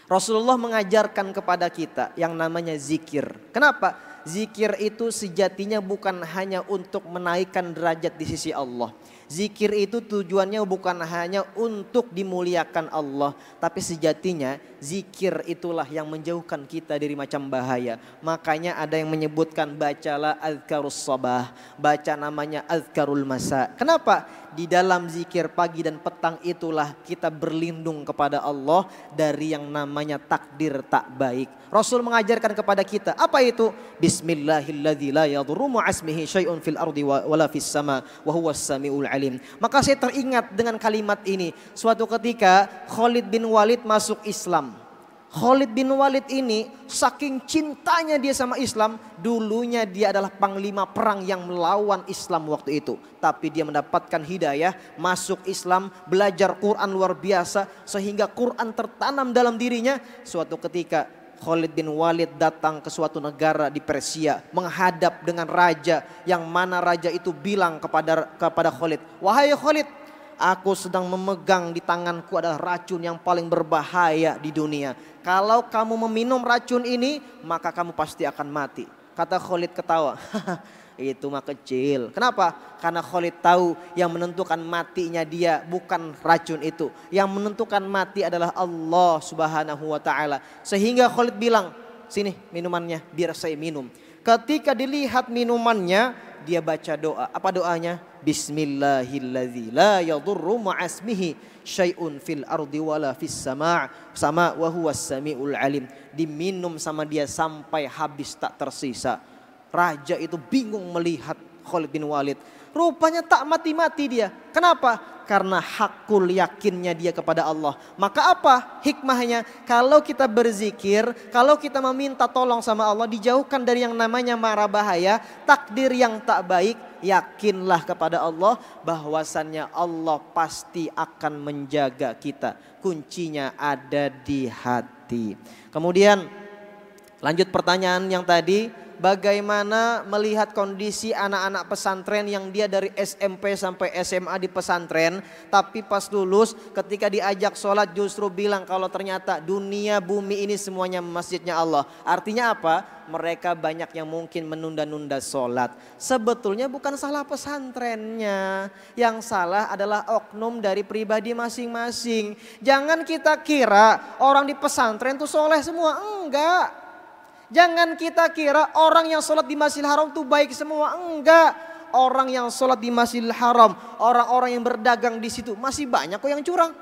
Rasulullah mengajarkan kepada kita yang namanya zikir. Kenapa? Zikir itu sejatinya bukan hanya untuk menaikkan derajat di sisi Allah. Zikir itu tujuannya bukan hanya untuk dimuliakan Allah, tapi sejatinya zikir itulah yang menjauhkan kita dari macam bahaya. Makanya ada yang menyebutkan bacalah azkarus sabah, baca namanya azkarul masa. Kenapa? Di dalam zikir pagi dan petang itulah kita berlindung kepada Allah dari yang namanya takdir tak baik. Rasul mengajarkan kepada kita, apa itu? Bismillahilladzi la yadurru ma'asmihi syai'un fil ardi wala fis sama wa huwas samiul alim. Maka saya teringat dengan kalimat ini. Suatu ketika Khalid bin Walid masuk Islam. Khalid bin Walid ini saking cintanya dia sama Islam, dulunya dia adalah panglima perang yang melawan Islam waktu itu. Tapi dia mendapatkan hidayah, masuk Islam, belajar Quran luar biasa sehingga Quran tertanam dalam dirinya. Suatu ketika Khalid bin Walid datang ke suatu negara di Persia, menghadap dengan raja yang mana raja itu bilang kepada Khalid, "Wahai Khalid, aku sedang memegang di tanganku adalah racun yang paling berbahaya di dunia. Kalau kamu meminum racun ini, maka kamu pasti akan mati." Kata Khalid ketawa, "Itu mah kecil." Kenapa? Karena Khalid tahu yang menentukan matinya dia bukan racun itu. Yang menentukan mati adalah Allah Subhanahu wa ta'ala. Sehingga Khalid bilang, "Sini minumannya biar saya minum." Ketika dilihat minumannya, dia baca doa. Apa doanya? Bismillahilladzi la yadurru ma'asmihi syai'un fil ardi wala fis sama' wa huwas samiul alim. Diminum sama dia sampai habis tak tersisa. Raja itu bingung melihat Khalid bin Walid. Rupanya tak mati-mati dia. Kenapa? Karena hakul yakinnya dia kepada Allah. Maka apa hikmahnya? Kalau kita berzikir, kalau kita meminta tolong sama Allah, dijauhkan dari yang namanya mara bahaya, takdir yang tak baik, yakinlah kepada Allah bahwasannya Allah pasti akan menjaga kita. Kuncinya ada di hati. Kemudian lanjut pertanyaan yang tadi. Bagaimana melihat kondisi anak-anak pesantren yang dia dari SMP sampai SMA di pesantren, tapi pas lulus ketika diajak sholat justru bilang kalau ternyata dunia bumi ini semuanya masjidnya Allah. Artinya apa? Mereka banyak yang mungkin menunda-nunda sholat. Sebetulnya bukan salah pesantrennya, yang salah adalah oknum dari pribadi masing-masing. Jangan kita kira orang di pesantren itu soleh semua, enggak. Jangan kita kira orang yang sholat di Masjidil Haram itu baik semua. Enggak. Orang yang sholat di Masjidil Haram, orang-orang yang berdagang di situ masih banyak kok yang curang.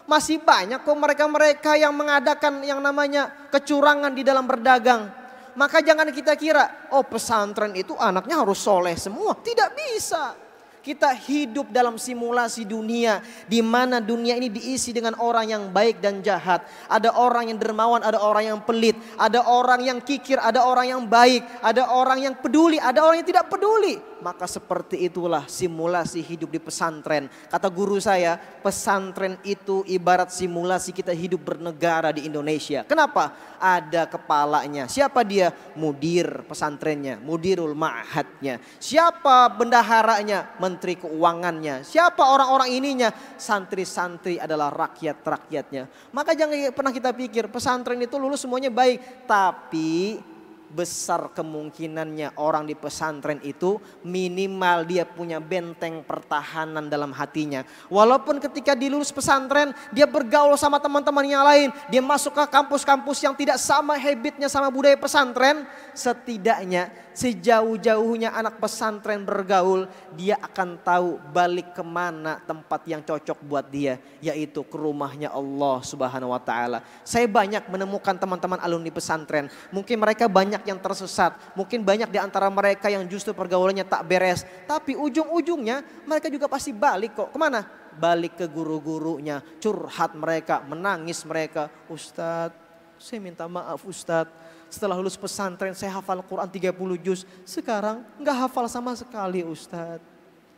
Masih banyak kok mereka-mereka yang mengadakan yang namanya kecurangan di dalam berdagang. Maka jangan kita kira, oh pesantren itu anaknya harus soleh semua. Tidak bisa. Kita hidup dalam simulasi dunia di mana dunia ini diisi dengan orang yang baik dan jahat. Ada orang yang dermawan, ada orang yang pelit, ada orang yang kikir, ada orang yang baik, ada orang yang peduli, ada orang yang tidak peduli. Maka seperti itulah simulasi hidup di pesantren. Kata guru saya, pesantren itu ibarat simulasi kita hidup bernegara di Indonesia. Kenapa? Ada kepalanya. Siapa dia? Mudir pesantrennya, mudirul ma'hadnya. Siapa bendaharanya? Menteri keuangannya. Siapa orang-orang ininya? Santri-santri adalah rakyat-rakyatnya. Maka jangan pernah kita pikir pesantren itu lulus semuanya baik. Tapi besar kemungkinannya orang di pesantren itu minimal dia punya benteng pertahanan dalam hatinya. Walaupun ketika di lulus pesantren dia bergaul sama teman-teman yang lain, dia masuk ke kampus-kampus yang tidak sama habitnya sama budaya pesantren, setidaknya sejauh-jauhnya anak pesantren bergaul, dia akan tahu balik kemana tempat yang cocok buat dia, yaitu ke rumahnya Allah Subhanahu wa ta'ala. Saya banyak menemukan teman-teman alumni pesantren, mungkin mereka banyak yang tersesat, mungkin banyak di antara mereka yang justru pergaulannya tak beres, tapi ujung-ujungnya mereka juga pasti balik kok. Kemana? Balik ke guru-gurunya, curhat mereka, menangis mereka. Ustadz, saya minta maaf Ustadz. Setelah lulus pesantren saya hafal Quran 30 juz. Sekarang enggak hafal sama sekali Ustadz.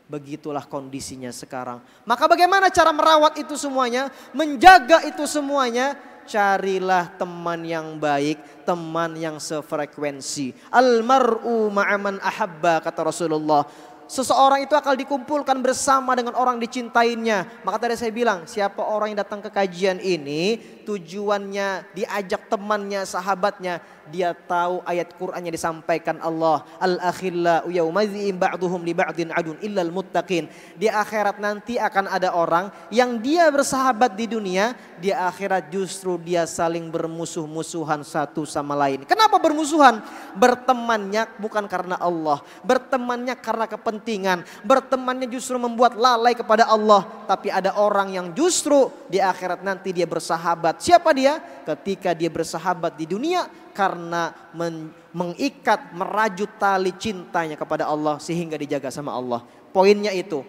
Begitulah kondisinya sekarang. Maka bagaimana cara merawat itu semuanya? Menjaga itu semuanya. Carilah teman yang baik, teman yang sefrekuensi. Almar'u ma'aman ahabba, kata Rasulullah. Seseorang itu akan dikumpulkan bersama dengan orang dicintainya. Maka tadi saya bilang, siapa orang yang datang ke kajian ini tujuannya diajak temannya, sahabatnya. Dia tahu ayat Qur'annya disampaikan Allah. Al-akhillau yawmadzin ba'duhum li ba'din adun illal muttaqin. Di akhirat nanti akan ada orang yang dia bersahabat di dunia, di akhirat justru dia saling bermusuh-musuhan satu sama lain. Kenapa bermusuhan? Bertemannya bukan karena Allah, bertemannya karena kepentingan, bertemannya justru membuat lalai kepada Allah. Tapi ada orang yang justru di akhirat nanti dia bersahabat. Siapa dia? Ketika dia bersahabat di dunia, karena mengikat, merajut tali cintanya kepada Allah sehingga dijaga sama Allah. Poinnya itu,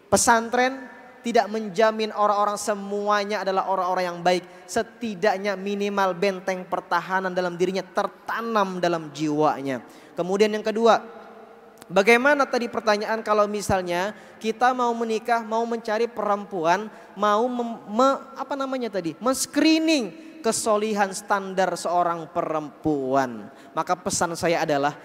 pesantren tidak menjamin orang-orang semuanya adalah orang-orang yang baik. Setidaknya minimal benteng pertahanan dalam dirinya tertanam dalam jiwanya. Kemudian yang kedua, bagaimana tadi pertanyaan kalau misalnya kita mau menikah, mau mencari perempuan, mau men-screening kesolihan standar seorang perempuan. Maka pesan saya adalah,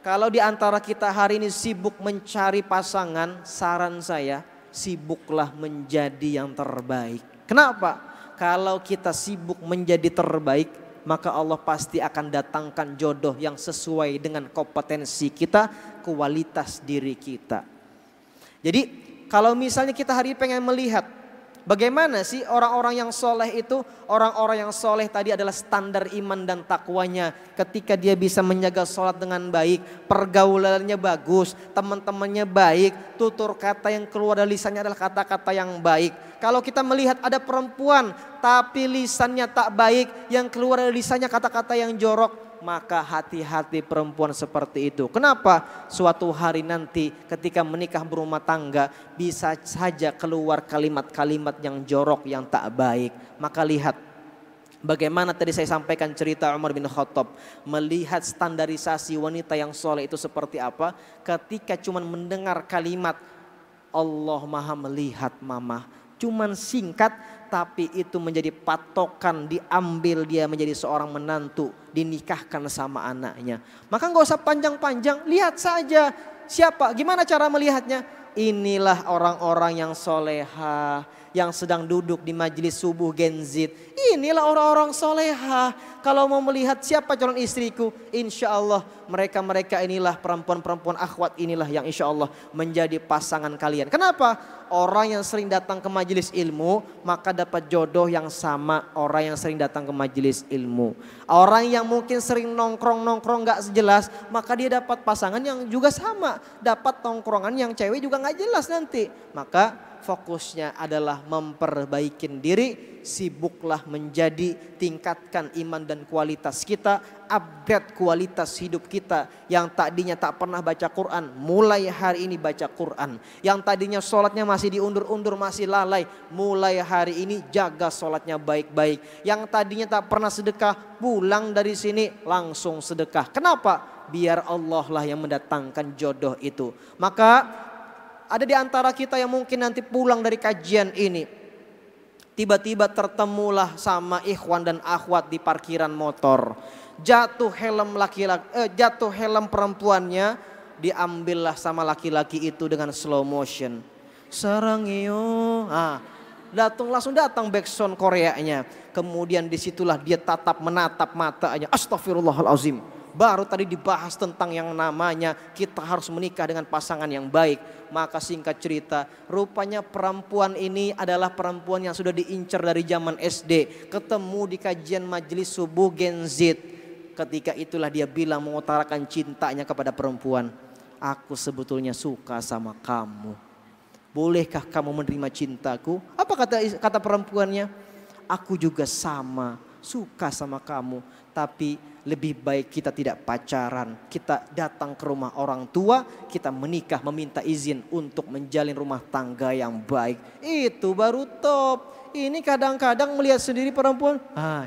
kalau di antara kita hari ini sibuk mencari pasangan, saran saya sibuklah menjadi yang terbaik. Kenapa? Kalau kita sibuk menjadi terbaik, maka Allah pasti akan datangkan jodoh yang sesuai dengan kompetensi kita, kualitas diri kita. Jadi kalau misalnya kita hari ini pengen melihat bagaimana sih orang-orang yang soleh itu, orang-orang yang soleh tadi adalah standar iman dan takwanya. Ketika dia bisa menjaga sholat dengan baik, pergaulannya bagus, teman-temannya baik, tutur kata yang keluar dari lisannya adalah kata-kata yang baik. Kalau kita melihat ada perempuan tapi lisannya tak baik, yang keluar dari lisannya kata-kata yang jorok, maka hati-hati perempuan seperti itu. Kenapa? Suatu hari nanti ketika menikah berumah tangga bisa saja keluar kalimat-kalimat yang jorok, yang tak baik. Maka lihat bagaimana tadi saya sampaikan cerita Umar bin Khattab, melihat standarisasi wanita yang soleh itu seperti apa. Ketika cuman mendengar kalimat Allah maha melihat mama, cuman singkat tapi itu menjadi patokan, diambil dia menjadi seorang menantu, dinikahkan sama anaknya. Maka nggak usah panjang-panjang, lihat saja siapa, gimana cara melihatnya. Inilah orang-orang yang soleha, yang sedang duduk di majelis subuh Gen Z. Inilah orang-orang soleha. Kalau mau melihat siapa calon istriku, insya Allah mereka-mereka inilah perempuan-perempuan akhwat inilah yang insya Allah menjadi pasangan kalian. Kenapa? Orang yang sering datang ke majelis ilmu maka dapat jodoh yang sama orang yang sering datang ke majelis ilmu. Orang yang mungkin sering nongkrong-nongkrong gak sejelas, maka dia dapat pasangan yang juga sama. Dapat nongkrongan yang cewek juga gak jelas nanti. Maka fokusnya adalah memperbaikin diri, sibuklah menjadi, tingkatkan iman dan kualitas kita, upgrade kualitas hidup kita. Yang tadinya tak pernah baca Quran, mulai hari ini baca Quran. Yang tadinya sholatnya masih diundur-undur, masih lalai, mulai hari ini jaga sholatnya baik-baik. Yang tadinya tak pernah sedekah, pulang dari sini langsung sedekah. Kenapa? Biar Allah lah yang mendatangkan jodoh itu. Maka ada di antara kita yang mungkin nanti pulang dari kajian ini, tiba-tiba tertemulah sama ikhwan dan akhwat di parkiran motor. Jatuh helm jatuh helm perempuannya, diambillah sama laki-laki itu dengan slow motion. Sarangio, langsung datang backsound Koreanya. Kemudian disitulah dia menatap matanya. Astagfirullahalazim. Baru tadi dibahas tentang yang namanya kita harus menikah dengan pasangan yang baik. Maka singkat cerita, rupanya perempuan ini adalah perempuan yang sudah diincar dari zaman SD. Ketemu di kajian majelis subuh Gen Z. Ketika itulah dia bilang, mengutarakan cintanya kepada perempuan. Aku sebetulnya suka sama kamu. Bolehkah kamu menerima cintaku? Apa kata perempuannya? Aku juga sama, suka sama kamu. Tapi lebih baik kita tidak pacaran. Kita datang ke rumah orang tua, kita menikah, meminta izin untuk menjalin rumah tangga yang baik. Itu baru top. Ini kadang-kadang melihat sendiri perempuan,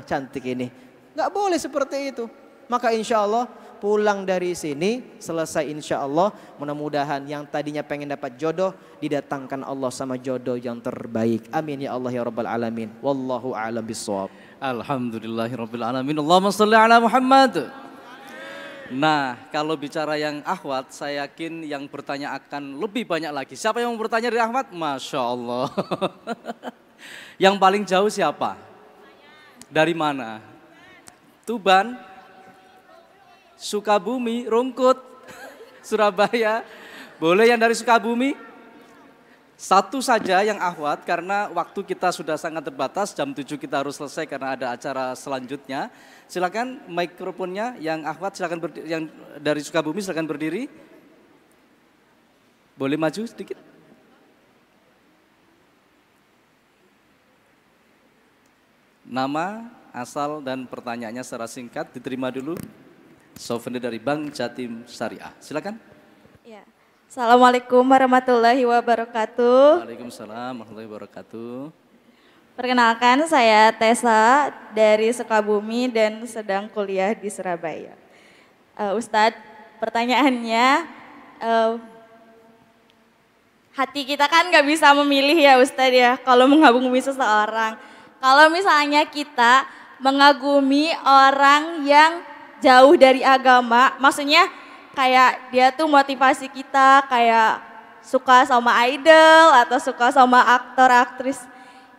cantik ini. Gak boleh seperti itu. Maka insya Allah pulang dari sini, selesai insya Allah, mudah-mudahan yang tadinya pengen dapat jodoh, didatangkan Allah sama jodoh yang terbaik. Amin ya Allah ya Rabbal Alamin. Wallahu a'lam bishawab. Alhamdulillahirabbil alamin. Allahumma shalli ala Muhammad. Nah, kalau bicara yang akhwat, saya yakin yang bertanya akan lebih banyak lagi. Siapa yang mau bertanya dari akhwat? Masya Allah. Yang paling jauh siapa? Dari mana? Tuban, Sukabumi, Rungkut, Surabaya. Boleh yang dari Sukabumi? Satu saja yang akhwat karena waktu kita sudah sangat terbatas, jam 7 kita harus selesai karena ada acara selanjutnya. Silakan mikrofonnya yang akhwat, silakan yang dari Sukabumi silakan berdiri. Boleh maju sedikit? Nama? asal dan pertanyaannya secara singkat diterima dulu. Souvenir dari Bank Jatim Syariah. Silakan. Ya. Assalamualaikum warahmatullahi wabarakatuh. Waalaikumsalam warahmatullahi wabarakatuh. Perkenalkan, saya Tessa dari Sukabumi dan sedang kuliah di Surabaya. Ustadz, pertanyaannya, hati kita kan nggak bisa memilih ya Ustadz ya, kalau mengagumi seseorang. Kalau misalnya kita mengagumi orang yang jauh dari agama, maksudnya kayak dia tuh motivasi kita, kayak suka sama idol atau suka sama aktor-aktris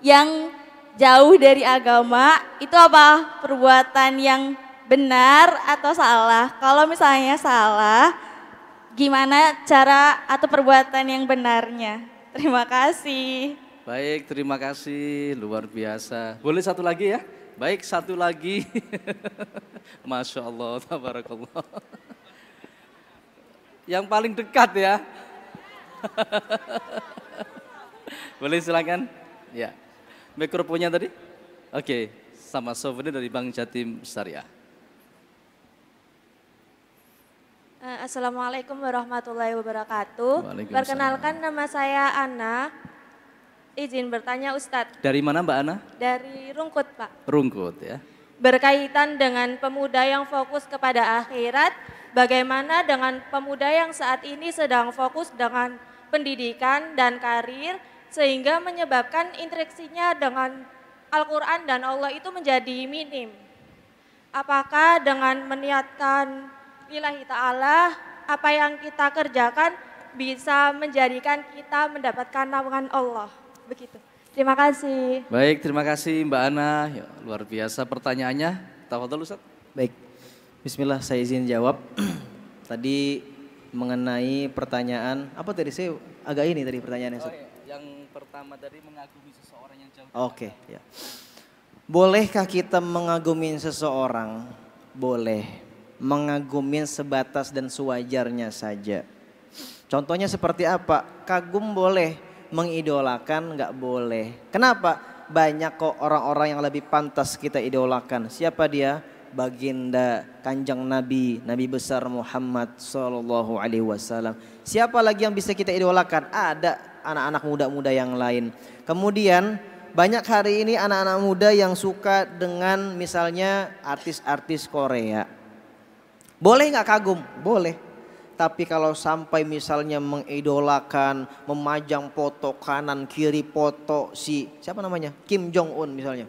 yang jauh dari agama, itu apa perbuatan yang benar atau salah? Kalau misalnya salah, gimana cara atau perbuatan yang benarnya? Terima kasih. Baik, terima kasih, luar biasa. Boleh satu lagi ya? Baik, satu lagi. Masya Allah, tabarakallah. Yang paling dekat ya. Boleh silakan? Ya. Mikrofonnya tadi? Oke, sama souvenir dari Bank Jatim Syariah. Assalamualaikum warahmatullahi wabarakatuh. Waalaikumsalam. Perkenalkan, nama saya Ana. Izin bertanya Ustadz. Dari mana Mbak Ana? Dari Rungkut Pak. Rungkut ya. Berkaitan dengan pemuda yang fokus kepada akhirat, bagaimana dengan pemuda yang saat ini sedang fokus dengan pendidikan dan karir, sehingga menyebabkan interaksinya dengan Al-Quran dan Allah itu menjadi minim. Apakah dengan meniatkan lillahi ta'ala, apa yang kita kerjakan bisa menjadikan kita mendapatkan naungan Allah? Begitu. Terima kasih. Baik, terima kasih Mbak Ana. Ya, luar biasa pertanyaannya. Tafadhol Ustaz. Baik, bismillah saya izin jawab. Tadi mengenai pertanyaan, apa tadi saya agak ini tadi pertanyaannya Ustaz. Yang pertama tadi mengagumi seseorang yang jauh. Oke, ya. Bolehkah kita mengagumi seseorang? Boleh. Mengagumi sebatas dan sewajarnya saja. Contohnya seperti apa? Kagum boleh, mengidolakan nggak boleh. Kenapa? Banyak kok orang-orang yang lebih pantas kita idolakan. Siapa dia? Baginda Kanjeng Nabi, Nabi besar Muhammad sallallahu alaihi wasallam. Siapa lagi yang bisa kita idolakan? Ada anak-anak muda-muda yang lain. Kemudian banyak hari ini anak-anak muda yang suka dengan misalnya artis-artis Korea. Boleh nggak kagum? Boleh. Tapi kalau sampai misalnya mengidolakan, memajang foto kanan kiri foto si siapa namanya? Kim Jong Un misalnya.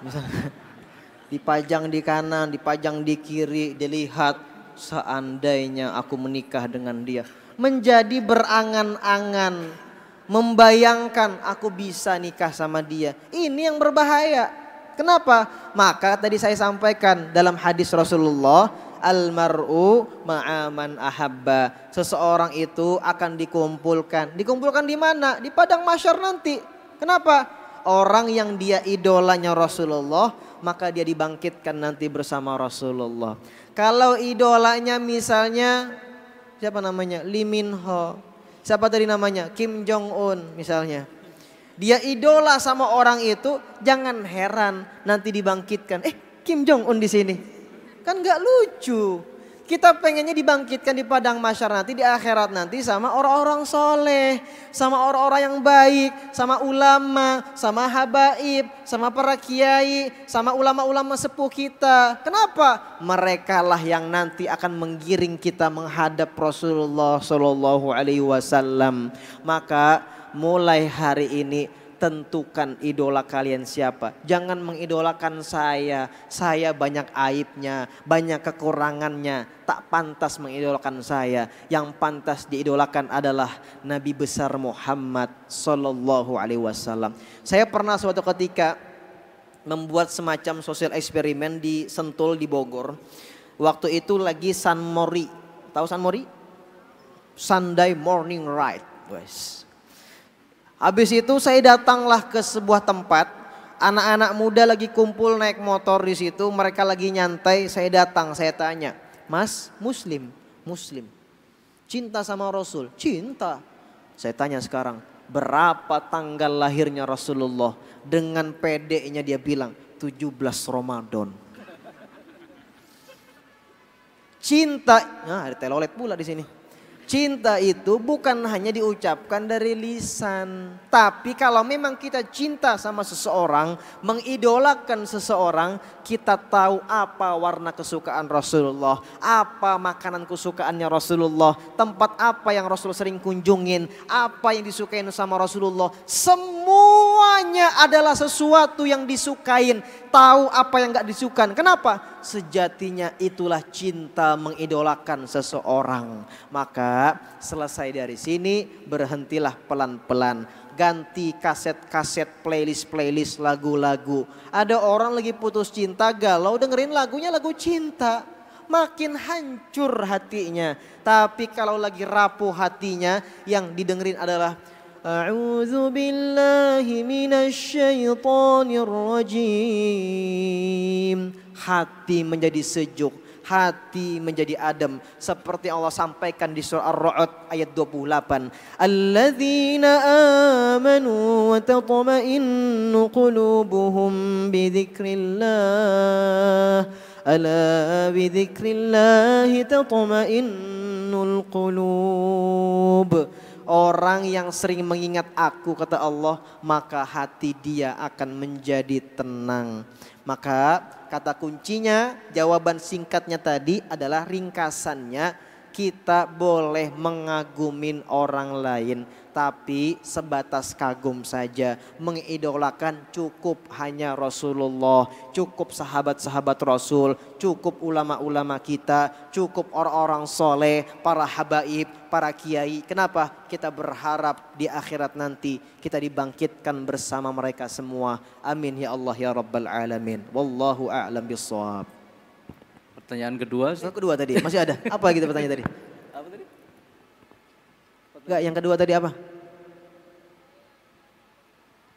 Misalnya dipajang di kanan, dipajang di kiri, dilihat seandainya aku menikah dengan dia. Menjadi berangan-angan, membayangkan aku bisa nikah sama dia. Ini yang berbahaya. Kenapa? Maka tadi saya sampaikan dalam hadis Rasulullah, almar'u ma'aman ahabba. Seseorang itu akan dikumpulkan. Dikumpulkan di mana? Di padang mahsyar nanti. Kenapa? Orang yang dia idolanya Rasulullah, maka dia dibangkitkan nanti bersama Rasulullah. Kalau idolanya misalnya siapa namanya? Lee Min Ho. Siapa tadi namanya? Kim Jong Un misalnya. Dia idola sama orang itu, jangan heran nanti dibangkitkan. Kim Jong Un di sini. Kan gak lucu. Kita pengennya dibangkitkan di padang mahsyar nanti, di akhirat nanti sama orang-orang soleh, sama orang-orang yang baik, sama ulama, sama habaib, sama para kiai, sama ulama-ulama sepuh kita. Kenapa? Mereka lah yang nanti akan menggiring kita menghadap Rasulullah Shallallahu Alaihi Wasallam. Maka mulai hari ini tentukan idola kalian siapa. Jangan mengidolakan saya banyak aibnya, banyak kekurangannya, tak pantas mengidolakan saya. Yang pantas diidolakan adalah Nabi besar Muhammad sallallahu alaihi wasallam. Saya pernah suatu ketika membuat semacam sosial eksperimen di Sentul di Bogor. Waktu itu lagi San Mori. Tahu San Mori? Sunday morning ride, guys. Habis itu saya datanglah ke sebuah tempat, anak-anak muda lagi kumpul naik motor di situ, mereka lagi nyantai, saya datang, saya tanya, "Mas, muslim?" "Muslim." "Cinta sama Rasul?" "Cinta." Saya tanya sekarang, berapa tanggal lahirnya Rasulullah? Dengan pedenya dia bilang, 17 Ramadan. Cinta, nah ada telolet pula di sini. Cinta itu bukan hanya diucapkan dari lisan. Tapi kalau memang kita cinta sama seseorang, mengidolakan seseorang, kita tahu apa warna kesukaan Rasulullah, apa makanan kesukaannya Rasulullah, tempat apa yang Rasul sering kunjungin, apa yang disukain sama Rasulullah. Semuanya adalah sesuatu yang disukain, tahu apa yang gak disukain. Kenapa? Sejatinya itulah cinta mengidolakan seseorang. Maka selesai dari sini berhentilah pelan-pelan. Ganti kaset-kaset, playlist lagu-lagu. Ada orang lagi putus cinta galau dengerin lagunya lagu cinta. Makin hancur hatinya. Tapi kalau lagi rapuh hatinya yang didengerin adalah A'udzu billahi minasyaitonir rajim. Hati menjadi sejuk, hati menjadi adem. Seperti Allah sampaikan di surah Ar-Ra'd ayat 28. Alladzina amanu wa tatma'innu qulubuhum bidzikrillah. Ala bidzikrillah tatma'innul qulub. Orang yang sering mengingat aku, kata Allah, maka hati dia akan menjadi tenang. Maka kata kuncinya, jawaban singkatnya tadi adalah ringkasannya, kita boleh mengagumin orang lain. Tapi sebatas kagum saja. Mengidolakan cukup hanya Rasulullah. Cukup sahabat-sahabat Rasul. Cukup ulama-ulama kita. Cukup orang-orang soleh. Para habaib, para kiai. Kenapa? Kita berharap di akhirat nanti kita dibangkitkan bersama mereka semua. Amin ya Allah ya Rabbal Alamin. Wallahu a'lam bishawab. Pertanyaan kedua. Yang kedua tadi masih ada. Apa gitu pertanyaan tadi? Apa tadi? Enggak, yang kedua tadi apa?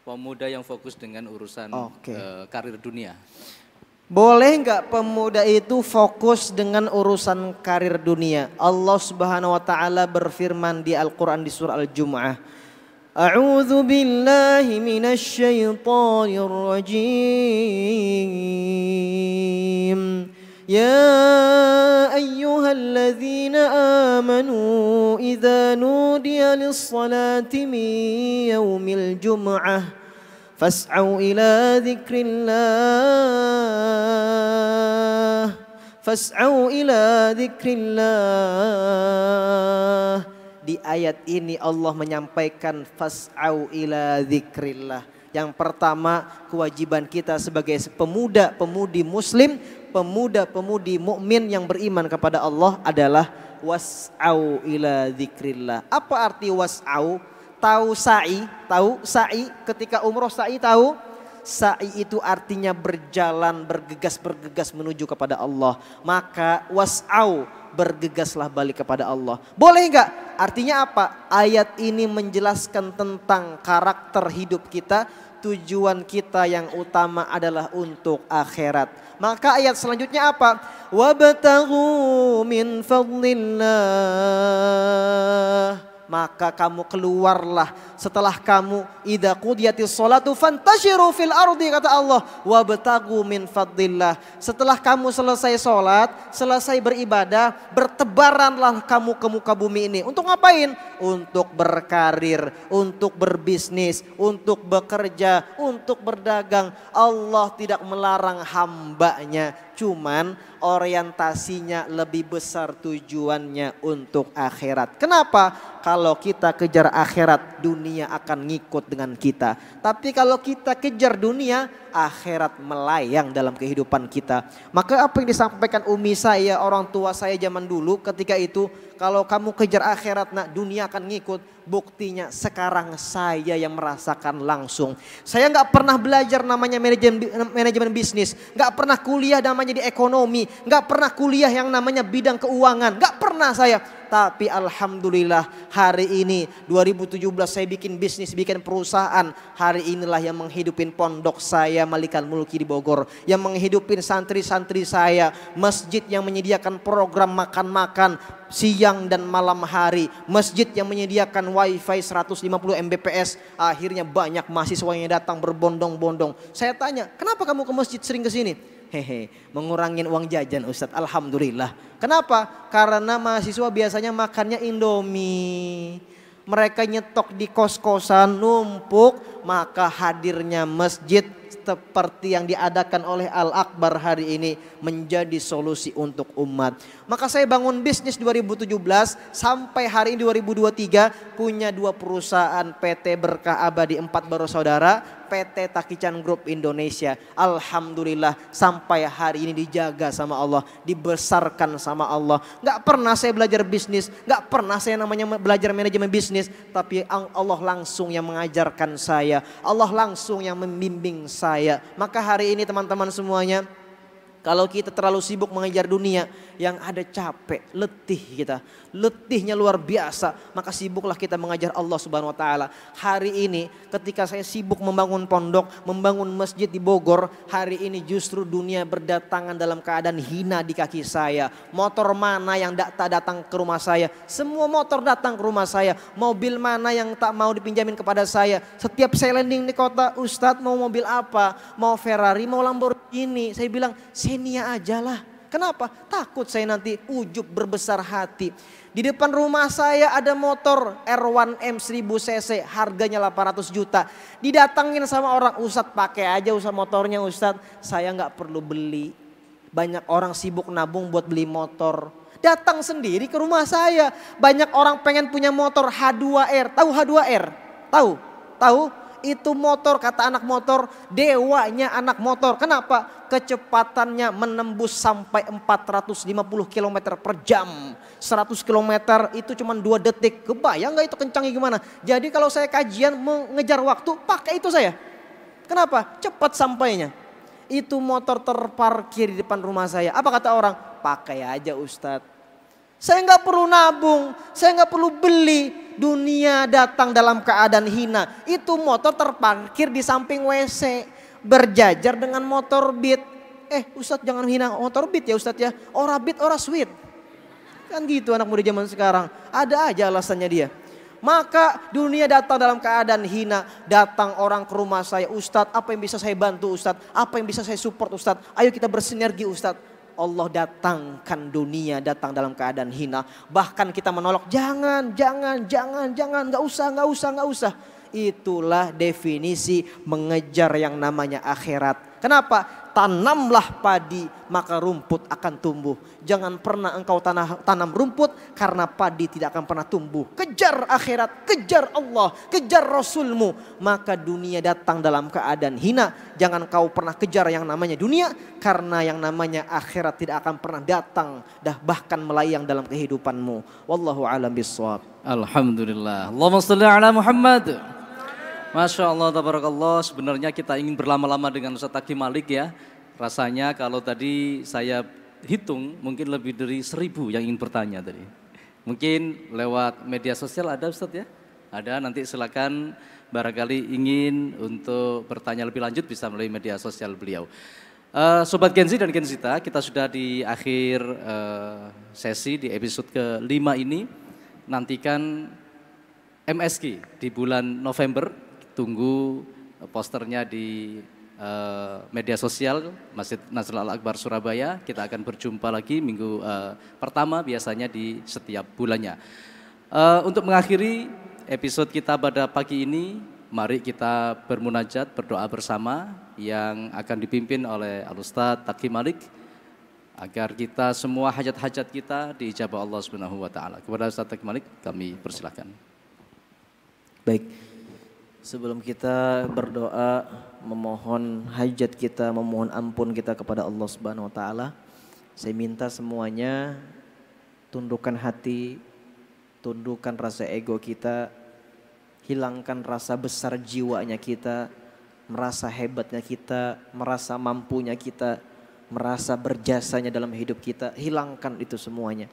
Pemuda yang fokus dengan urusan karir dunia. Boleh enggak pemuda itu fokus dengan urusan karir dunia? Allah Subhanahu wa taala berfirman di Al-Qur'an di surah Al-Jumu'ah. A'udzu billahi minasy syaithanir rajim. يا أيها الذين آمنوا إذا نودي للصلاة من يوم الجمعة فاسعوا إلى ذكر الله Di ayat ini Allah menyampaikan fas'au ila dzikrillah. Yang pertama, kewajiban kita sebagai pemuda-pemudi muslim, pemuda-pemudi mukmin yang beriman kepada Allah adalah was'au ila dzikrillah. Apa arti was'au? Tahu sa'i? Tahu sa'i ketika umroh sa'i tahu? Sa'i itu artinya berjalan, bergegas menuju kepada Allah. Maka was'au, bergegaslah balik kepada Allah. Boleh enggak? Artinya apa? Ayat ini menjelaskan tentang karakter hidup kita. Tujuan kita yang utama adalah untuk akhirat. Maka ayat selanjutnya apa? Wabtaghu min fadlillah. Maka kamu keluarlah setelah kamu idza qudiyatis sholatu fantashiru fil ardi, kata Allah, wabtaghu min fadlillah. Setelah kamu selesai sholat, selesai beribadah, bertebaranlah kamu ke muka bumi ini. Untuk ngapain? Untuk berkarir, untuk berbisnis, untuk bekerja, untuk berdagang. Allah tidak melarang hambanya, cuman orientasinya lebih besar, tujuannya untuk akhirat. Kenapa? Kalau kita kejar akhirat, dunia akan ngikut dengan kita. Tapi kalau kita kejar dunia, akhirat melayang dalam kehidupan kita. Maka apa yang disampaikan umi saya, orang tua saya zaman dulu ketika itu, kalau kamu kejar akhirat, nak, dunia akan ngikut. Buktinya sekarang saya yang merasakan langsung. Saya nggak pernah belajar namanya manajemen bisnis, nggak pernah kuliah namanya di ekonomi, nggak pernah kuliah yang namanya bidang keuangan, nggak pernah saya. Tapi alhamdulillah hari ini 2017 saya bikin bisnis, bikin perusahaan. Hari inilah yang menghidupin pondok saya Malikal Mulki di Bogor, yang menghidupin santri-santri saya, masjid yang menyediakan program makan-makan siang dan malam hari, masjid yang menyediakan wifi 150 Mbps. Akhirnya banyak mahasiswa yang datang berbondong-bondong. Saya tanya, kenapa kamu ke masjid sering ke sini? Hehe, mengurangin uang jajan Ustadz, alhamdulillah. Kenapa? Karena mahasiswa biasanya makannya Indomie. Mereka nyetok di kos-kosan numpuk, maka hadirnya masjid seperti yang diadakan oleh Al-Akbar hari ini menjadi solusi untuk umat. Maka saya bangun bisnis 2017 sampai hari ini 2023 punya 2 perusahaan, PT Berkah Abadi 4 bersaudara, PT Takican Group Indonesia. Alhamdulillah sampai hari ini dijaga sama Allah, dibesarkan sama Allah. Gak pernah saya belajar bisnis, gak pernah saya namanya belajar manajemen bisnis, tapi Allah langsung yang mengajarkan saya, Allah langsung yang membimbing saya. Maka hari ini teman-teman semuanya, kalau kita terlalu sibuk mengejar dunia, yang ada capek, letih kita. Letihnya luar biasa, maka sibuklah kita mengajar Allah Subhanahu wa taala. Hari ini ketika saya sibuk membangun pondok, membangun masjid di Bogor, hari ini justru dunia berdatangan dalam keadaan hina di kaki saya. Motor mana yang tak datang ke rumah saya? Semua motor datang ke rumah saya. Mobil mana yang tak mau dipinjamin kepada saya? Setiap saya landing di kota, Ustadz mau mobil apa? Mau Ferrari, mau Lamborghini. Saya bilang, Xenia aja lah. Kenapa? Takut saya nanti ujub berbesar hati. Di depan rumah saya ada motor R1M 1000 cc, harganya 800 juta. Didatangin sama orang, Ustadz pakai aja Ustadz motornya Ustadz. Saya nggak perlu beli. Banyak orang sibuk nabung buat beli motor. Datang sendiri ke rumah saya. Banyak orang pengen punya motor H2R. Tahu H2R? Tahu? Tahu? Itu motor, kata anak motor, dewanya anak motor. Kenapa? Kecepatannya menembus sampai 450 km per jam. 100 km itu cuma 2 detik. Kebayang gak itu kencangnya gimana? Jadi kalau saya kajian mengejar waktu, pakai itu saya. Kenapa? Cepat sampainya. Itu motor terparkir di depan rumah saya. Apa kata orang? Pakai aja Ustadz. Saya nggak perlu nabung, saya nggak perlu beli. Dunia datang dalam keadaan hina. Itu motor terparkir di samping WC, berjajar dengan motor Beat. Ustadz jangan hina motor Beat ya Ustadz ya. Ora Beat, ora sweet. Kan gitu anak muda zaman sekarang. Ada aja alasannya dia. Maka dunia datang dalam keadaan hina. Datang orang ke rumah saya, Ustadz apa yang bisa saya bantu Ustadz? Apa yang bisa saya support Ustadz? Ayo kita bersinergi Ustadz. Allah datangkan dunia datang dalam keadaan hina. Bahkan kita menolak, jangan, gak usah. Itulah definisi mengejar yang namanya akhirat. Kenapa? Tanamlah padi maka rumput akan tumbuh. Jangan pernah engkau tanam rumput karena padi tidak akan pernah tumbuh. Kejar akhirat, kejar Allah, kejar Rasulmu. Maka dunia datang dalam keadaan hina. Jangan kau pernah kejar yang namanya dunia karena yang namanya akhirat tidak akan pernah datang. Bahkan melayang dalam kehidupanmu. Wallahu a'lam bishawab. Alhamdulillah. Allahumma shalli ala Muhammad. Masya Allah, tabarakallah. Sebenarnya kita ingin berlama-lama dengan Ustadz Taki Malik ya. Rasanya kalau tadi saya hitung mungkin lebih dari 1000 yang ingin bertanya tadi. Mungkin lewat media sosial ada Ustadz ya? Ada, nanti silakan barangkali ingin untuk bertanya lebih lanjut bisa melalui media sosial beliau. Sobat Genzi dan Genzita, kita sudah di akhir sesi di episode ke-5 ini. Nantikan MSG di bulan November. Tunggu posternya di media sosial Masjid Nasional Al-Akbar Surabaya. Kita akan berjumpa lagi minggu pertama biasanya di setiap bulannya. Untuk mengakhiri episode kita pada pagi ini, mari kita bermunajat, berdoa bersama yang akan dipimpin oleh Al-Ustadz Taki Malik agar kita semua hajat-hajat kita diijabah Allah Subhanahu wa taala. Kepada Ustadz Taki Malik kami persilakan. Baik. Sebelum kita berdoa, memohon hajat kita, memohon ampun kita kepada Allah Subhanahu wa taala, saya minta semuanya tundukkan hati, tundukkan rasa ego kita, hilangkan rasa besar jiwanya kita, merasa hebatnya kita, merasa mampunya kita, merasa berjasanya dalam hidup kita, hilangkan itu semuanya.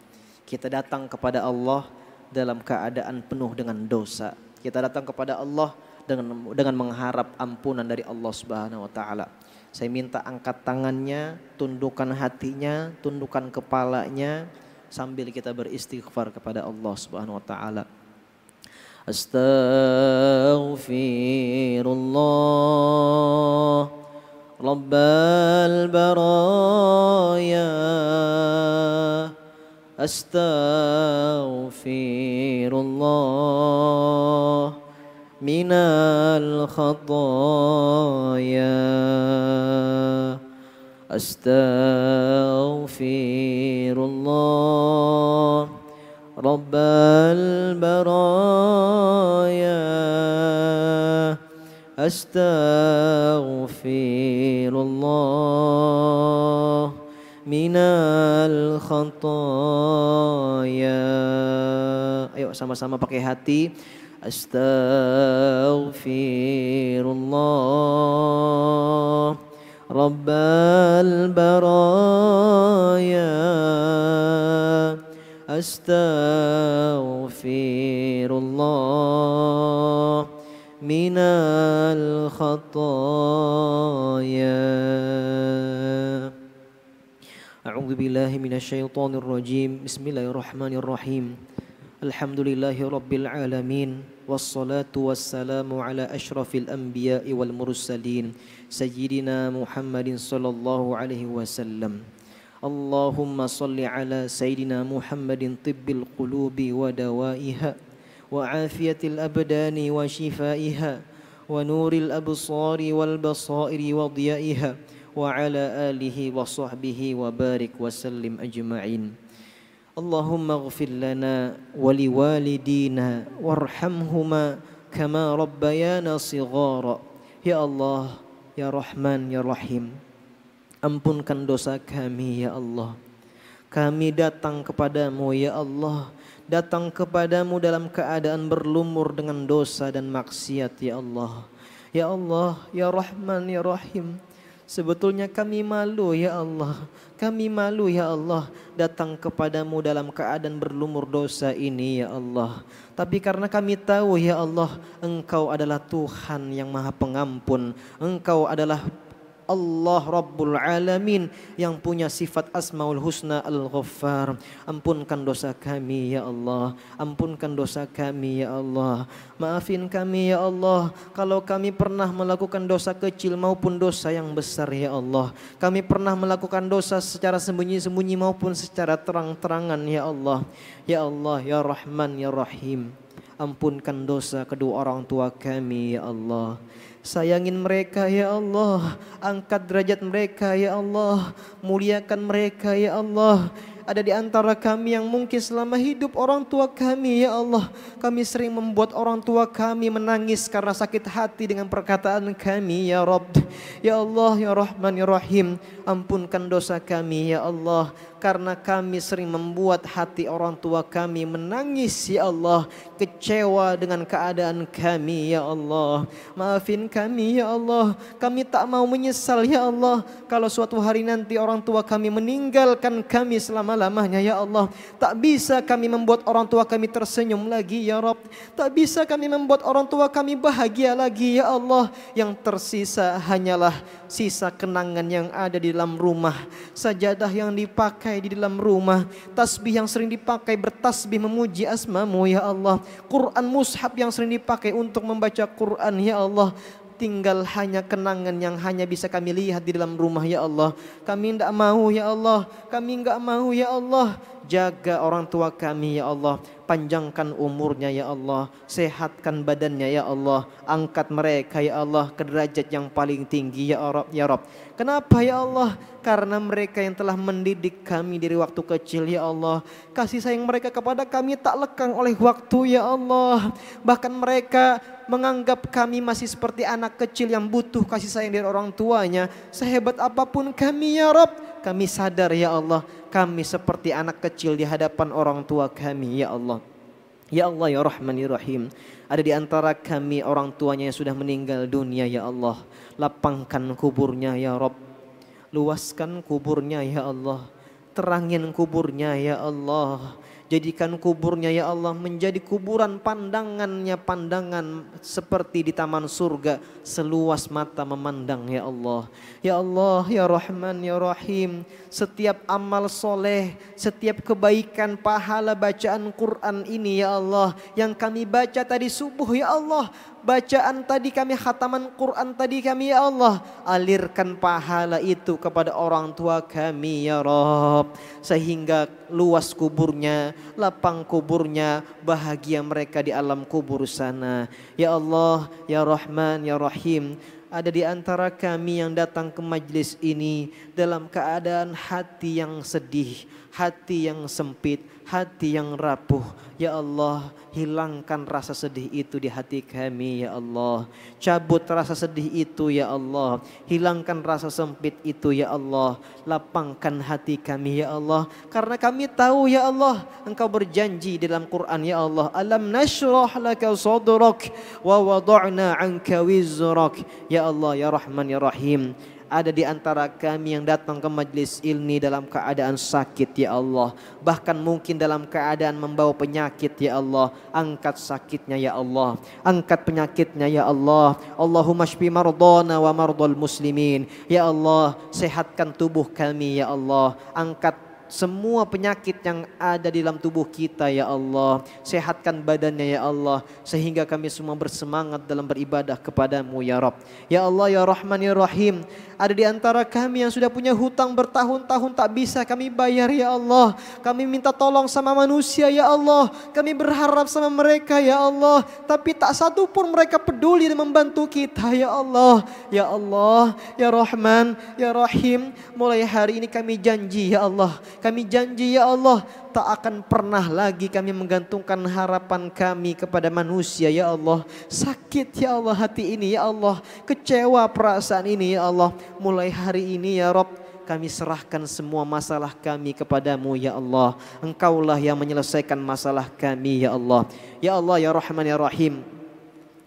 Kita datang kepada Allah dalam keadaan penuh dengan dosa. Kita datang kepada Allah dengan mengharap ampunan dari Allah Subhanahu wa taala. Saya minta angkat tangannya, tundukkan hatinya, tundukkan kepalanya sambil kita beristighfar kepada Allah Subhanahu wa taala. Astaghfirullah Rabbal baraya. Astaghfirullah minal khataya. Astaghfirullah Rabbal baraya. Astaghfirullah minal khataya. Ayo sama-sama pakai hati. Astaghfirullah Rabbal baraya. Astaghfirullah minal khataya. A'udzu billahi minasyaitonir rajim. Bismillahirrahmanirrahim. Alhamdulillahi rabbil alamin. Wassalatu wassalamu ala asyrafil anbiya'i wal mursalin sayyidina Muhammadin sallallahu alaihi wasallam. Allahumma salli ala sayyidina Muhammadin tibbil qulubi wa dawaiha wa afiyatil abdani wa shifaiha wa nuril absari wal basairi wa diyaiha wa ala alihi wa sahbihi wa barik wa sallim ajma'in. Allahumma ighfir lana wa liwalidina warhamhuma kama rabbayana shighara. Ya Allah, ya Rahman, ya Rahim, ampunkan dosa kami ya Allah. Kami datang kepadamu ya Allah, datang kepadamu dalam keadaan berlumur dengan dosa dan maksiat ya Allah. Ya Allah, ya Rahman, ya Rahim, sebetulnya kami malu ya Allah. Kami malu ya Allah datang kepadamu dalam keadaan berlumur dosa ini ya Allah. Tapi karena kami tahu ya Allah, Engkau adalah Tuhan yang Maha Pengampun. Engkau adalah Allah Rabbul Alamin yang punya sifat Asmaul Husna Al-Ghaffar. Ampunkan dosa kami ya Allah. Ampunkan dosa kami ya Allah. Maafin kami ya Allah kalau kami pernah melakukan dosa kecil maupun dosa yang besar ya Allah. Kami pernah melakukan dosa secara sembunyi-sembunyi maupun secara terang-terangan ya Allah. Ya Allah, ya Rahman, ya Rahim, ampunkan dosa kedua orang tua kami ya Allah. Sayangin mereka ya Allah, angkat derajat mereka ya Allah, muliakan mereka ya Allah. Ada di antara kami yang mungkin selama hidup orang tua kami ya Allah, kami sering membuat orang tua kami menangis karena sakit hati dengan perkataan kami ya Rabb. Ya Allah, ya Rahman, ya Rahim, ampunkan dosa kami ya Allah, karena kami sering membuat hati orang tua kami menangis ya Allah, kecewa dengan keadaan kami ya Allah. Maafin kami ya Allah, kami tak mau menyesal ya Allah kalau suatu hari nanti orang tua kami meninggalkan kami selama-lamanya ya Allah. Tak bisa kami membuat orang tua kami tersenyum lagi ya Rabb. Tak bisa kami membuat orang tua kami bahagia lagi ya Allah. Yang tersisa hanyalah sisa kenangan yang ada di dalam rumah, sajadah yang dipakai di dalam rumah, tasbih yang sering dipakai bertasbih memuji asmamu ya Allah, Quran mushaf yang sering dipakai untuk membaca Quran ya Allah. Tinggal hanya kenangan yang hanya bisa kami lihat di dalam rumah ya Allah. Kami tidak mau ya Allah, kami enggak mau ya Allah. Jaga orang tua kami ya Allah, panjangkan umurnya ya Allah, sehatkan badannya ya Allah, angkat mereka ya Allah ke derajat yang paling tinggi ya Rabb, ya Rabb. Kenapa ya Allah? Karena mereka yang telah mendidik kami dari waktu kecil ya Allah. Kasih sayang mereka kepada kami tak lekang oleh waktu ya Allah. Bahkan mereka menganggap kami masih seperti anak kecil yang butuh kasih sayang dari orang tuanya. Sehebat apapun kami ya Rabb, kami sadar ya Allah, kami seperti anak kecil di hadapan orang tua kami ya Allah. Ya Allah, ya Rahman, ya Rahim, ada di antara kami orang tuanya yang sudah meninggal dunia ya Allah. Lapangkan kuburnya ya Rabb, luaskan kuburnya ya Allah, terangin kuburnya ya Allah. Jadikan kuburnya ya Allah menjadi kuburan pandangannya pandangan seperti di taman surga, seluas mata memandang ya Allah. Ya Allah, ya Rahman, ya Rahim, setiap amal soleh, setiap kebaikan pahala bacaan Quran ini ya Allah, yang kami baca tadi subuh ya Allah, bacaan tadi kami, khataman Quran tadi kami ya Allah, alirkan pahala itu kepada orang tua kami ya Rabb, sehingga luas kuburnya, lapang kuburnya, bahagia mereka di alam kubur sana. Ya Allah, ya Rahman, ya Rahim, ada di antara kami yang datang ke majlis ini dalam keadaan hati yang sedih, hati yang sempit, hati yang rapuh. Ya Allah, hilangkan rasa sedih itu di hati kami ya Allah. Cabut rasa sedih itu ya Allah. Hilangkan rasa sempit itu ya Allah. Lapangkan hati kami ya Allah. Karena kami tahu ya Allah, Engkau berjanji dalam Quran ya Allah, alam nashrah laka sadrak wa wada'na anka wizrak. Ya Allah, ya Rahman, ya Rahim, ada di antara kami yang datang ke majlis ini dalam keadaan sakit ya Allah, bahkan mungkin dalam keadaan membawa penyakit ya Allah. Angkat sakitnya ya Allah, angkat penyakitnya ya Allah. Allahumma shfi mardana wa mardal muslimin. Ya Allah, sehatkan tubuh kami ya Allah. Angkat semua penyakit yang ada di dalam tubuh kita ya Allah. Sehatkan badannya ya Allah, sehingga kami semua bersemangat dalam beribadah kepadamu ya Rabb. Ya Allah, ya Rahman, ya Rahim, ada di antara kami yang sudah punya hutang bertahun-tahun tak bisa kami bayar ya Allah. Kami minta tolong sama manusia ya Allah, kami berharap sama mereka ya Allah, tapi tak satu pun mereka peduli dan membantu kita ya Allah. Ya Allah, ya Rahman, ya Rahim, mulai hari ini kami janji ya Allah, kami janji ya Allah, tak akan pernah lagi kami menggantungkan harapan kami kepada manusia ya Allah. Sakit ya Allah hati ini ya Allah, kecewa perasaan ini ya Allah. Mulai hari ini ya Rabb, kami serahkan semua masalah kami kepadamu ya Allah. Engkaulah yang menyelesaikan masalah kami ya Allah. Ya Allah, ya Rahman, ya Rahim,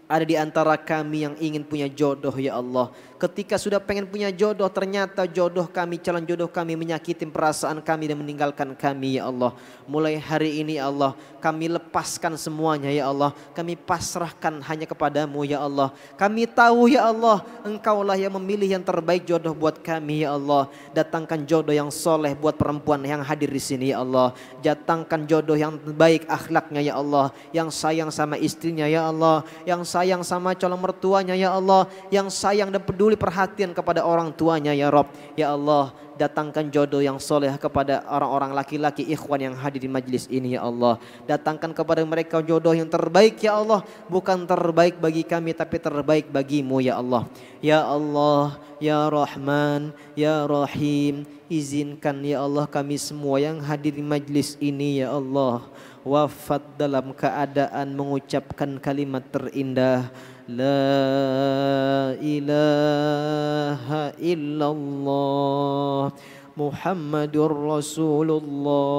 ada di antara kami yang ingin punya jodoh ya Allah. Ketika sudah pengen punya jodoh, ternyata jodoh kami, calon jodoh kami menyakiti perasaan kami dan meninggalkan kami ya Allah. Mulai hari ini ya Allah, kami lepaskan semuanya ya Allah. Kami pasrahkan hanya kepadamu ya Allah. Kami tahu ya Allah, Engkaulah yang memilih yang terbaik jodoh buat kami ya Allah. Datangkan jodoh yang soleh buat perempuan yang hadir di sini ya Allah. Datangkan jodoh yang baik akhlaknya ya Allah, yang sayang sama istrinya ya Allah, yang sayang sama calon mertuanya ya Allah, yang sayang dan peduli perhatian kepada orang tuanya ya Rabb. Ya Allah, datangkan jodoh yang soleh kepada orang-orang laki-laki ikhwan yang hadir di majlis ini ya Allah. Datangkan kepada mereka jodoh yang terbaik ya Allah, bukan terbaik bagi kami tapi terbaik bagimu ya Allah. Ya Allah, ya Rahman, ya Rahim, izinkan ya Allah kami semua yang hadir di majlis ini ya Allah wafat dalam keadaan mengucapkan kalimat terindah, La ilaha illallah Muhammadur Rasulullah.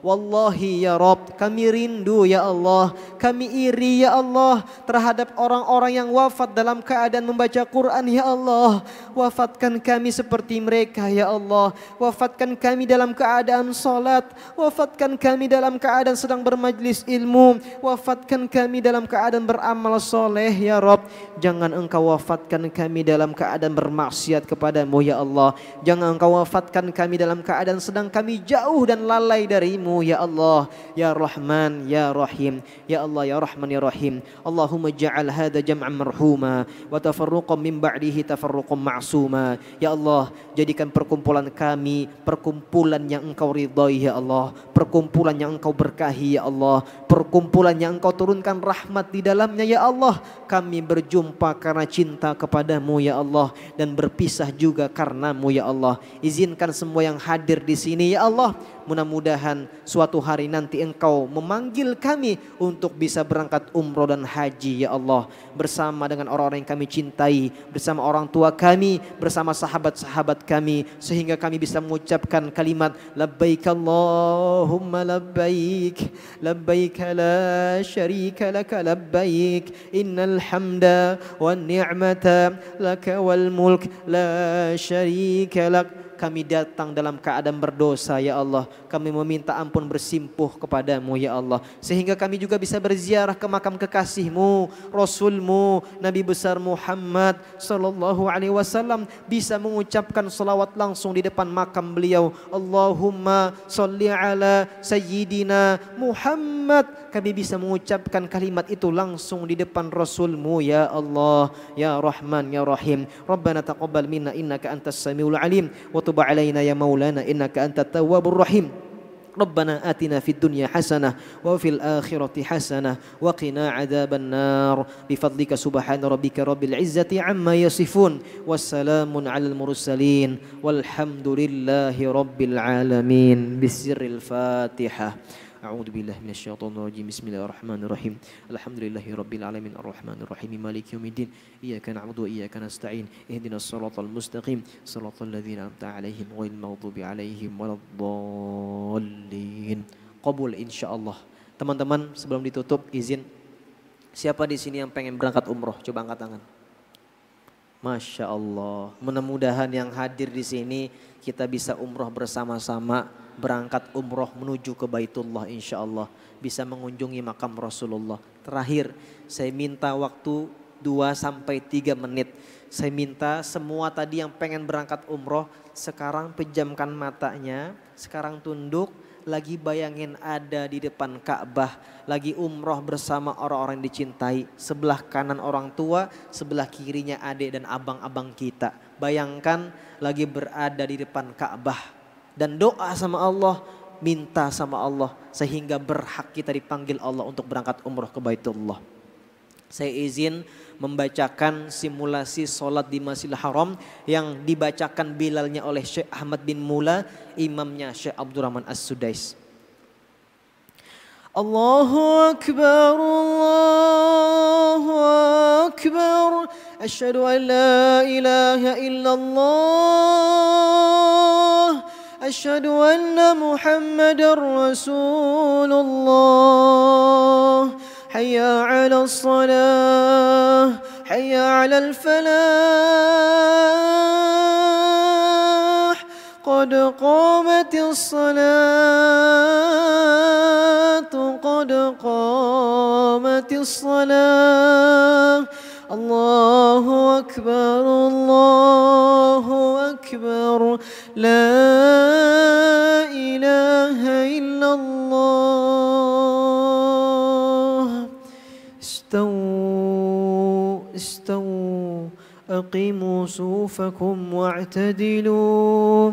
Wallahi ya Rabb, kami rindu ya Allah, kami iri ya Allah terhadap orang-orang yang wafat dalam keadaan membaca Quran ya Allah. Wafatkan kami seperti mereka ya Allah. Wafatkan kami dalam keadaan salat, wafatkan kami dalam keadaan sedang bermajlis ilmu, wafatkan kami dalam keadaan beramal soleh ya Rabb. Jangan Engkau wafatkan kami dalam keadaan bermaksiat kepadamu ya Allah. Jangan Engkau wafatkan kami dalam keadaan sedang kami jauh dan lalai darimu ya Allah. Ya Rahman, ya Rahim, ya Allah, ya Rahman, ya Rahim. Allahumma ja'al hadha jam'an marhuma wa tafarruqan min ba'dihi tafarruqan ma'suma. Ya Allah, jadikan perkumpulan kami perkumpulan yang Engkau ridhai ya Allah, perkumpulan yang Engkau berkahi ya Allah, perkumpulan yang Engkau turunkan rahmat di dalamnya ya Allah. Kami berjumpa karena cinta kepadamu ya Allah, dan berpisah juga karenamu ya Allah. Izinkan semua yang hadir di sini ya Allah, mudah-mudahan suatu hari nanti Engkau memanggil kami untuk bisa berangkat umroh dan haji ya Allah, bersama dengan orang-orang yang kami cintai, bersama orang tua kami, bersama sahabat-sahabat kami, sehingga kami bisa mengucapkan kalimat labbaik Allahumma labbaik, labbaik la syarika laka labbaik, innal hamda wan ni'mata laka wal mulk la syarika lak kami datang dalam keadaan berdosa ya Allah. Kami meminta ampun bersimpuh kepadamu ya Allah. Sehingga kami juga bisa berziarah ke makam kekasihmu, Rasulmu, Nabi besar Muhammad sallallahu alaihi wasallam, bisa mengucapkan salawat langsung di depan makam beliau. Allahumma salli ala sayyidina Muhammad. Kami bisa mengucapkan kalimat itu langsung di depan Rasulmu ya Allah, ya Rahman ya Rahim. Rabbana taqabbal minna innaka antas samiul alim wa tub alaina ya maulana innaka antat tawwabur rahim. Rabbana atina fid dunya hasanah wa fil akhirati hasanah wa qina adzaban nar bifadlika subhana rabbika rabbil izzati amma yasifun wassalamun alal mursalin walhamdulillahi rabbil alamin. Bisirril Fatihah. A'udzu billahi minasyaitonir rajim. Bismillahirrahmanirrahim. Alhamdulillahi rabbil alamin arrahmanir rahim maliki yaumiddin. Iyyaka na'budu wa iyyaka nasta'in. Ihdinas siratal mustaqim. Siratal ladzina an'amta 'alaihim ghairil maghdubi 'alaihim waladdallin. Qabul insyaallah. Teman-teman, sebelum ditutup izin, siapa di sini yang pengen berangkat umroh? Coba angkat tangan. Masya Allah. Mudah-mudahan yang hadir di sini kita bisa umroh bersama-sama, berangkat umroh menuju ke Baitullah insya Allah. Bisa mengunjungi makam Rasulullah. Terakhir saya minta waktu 2-3 menit. Saya minta semua tadi yang pengen berangkat umroh sekarang pejamkan matanya, sekarang tunduk, lagi bayangin ada di depan Ka'bah, lagi umroh bersama orang-orang yang dicintai. Sebelah kanan orang tua, sebelah kirinya adik dan abang-abang kita. Bayangkan lagi berada di depan Ka'bah dan doa sama Allah, minta sama Allah sehingga berhak kita dipanggil Allah untuk berangkat umroh ke Baitullah. Saya izin membacakan simulasi sholat di Masjidil Haram yang dibacakan bilalnya oleh Syekh Ahmad bin Mula, imamnya Syekh Abdurrahman As-Sudais. Allahu Akbar, Allahu Akbar, asyhadu an la ilaha illallah, asyhadu anna Muhammadar Rasulullah. Hayya 'alas shalah, hayya 'alal falah, qad qamatis salatu, qad qamatis salah. Allahu akbar, Allahu akbar, la ilaha illallah. استووا أقيموا صفوفكم واعتدلوا.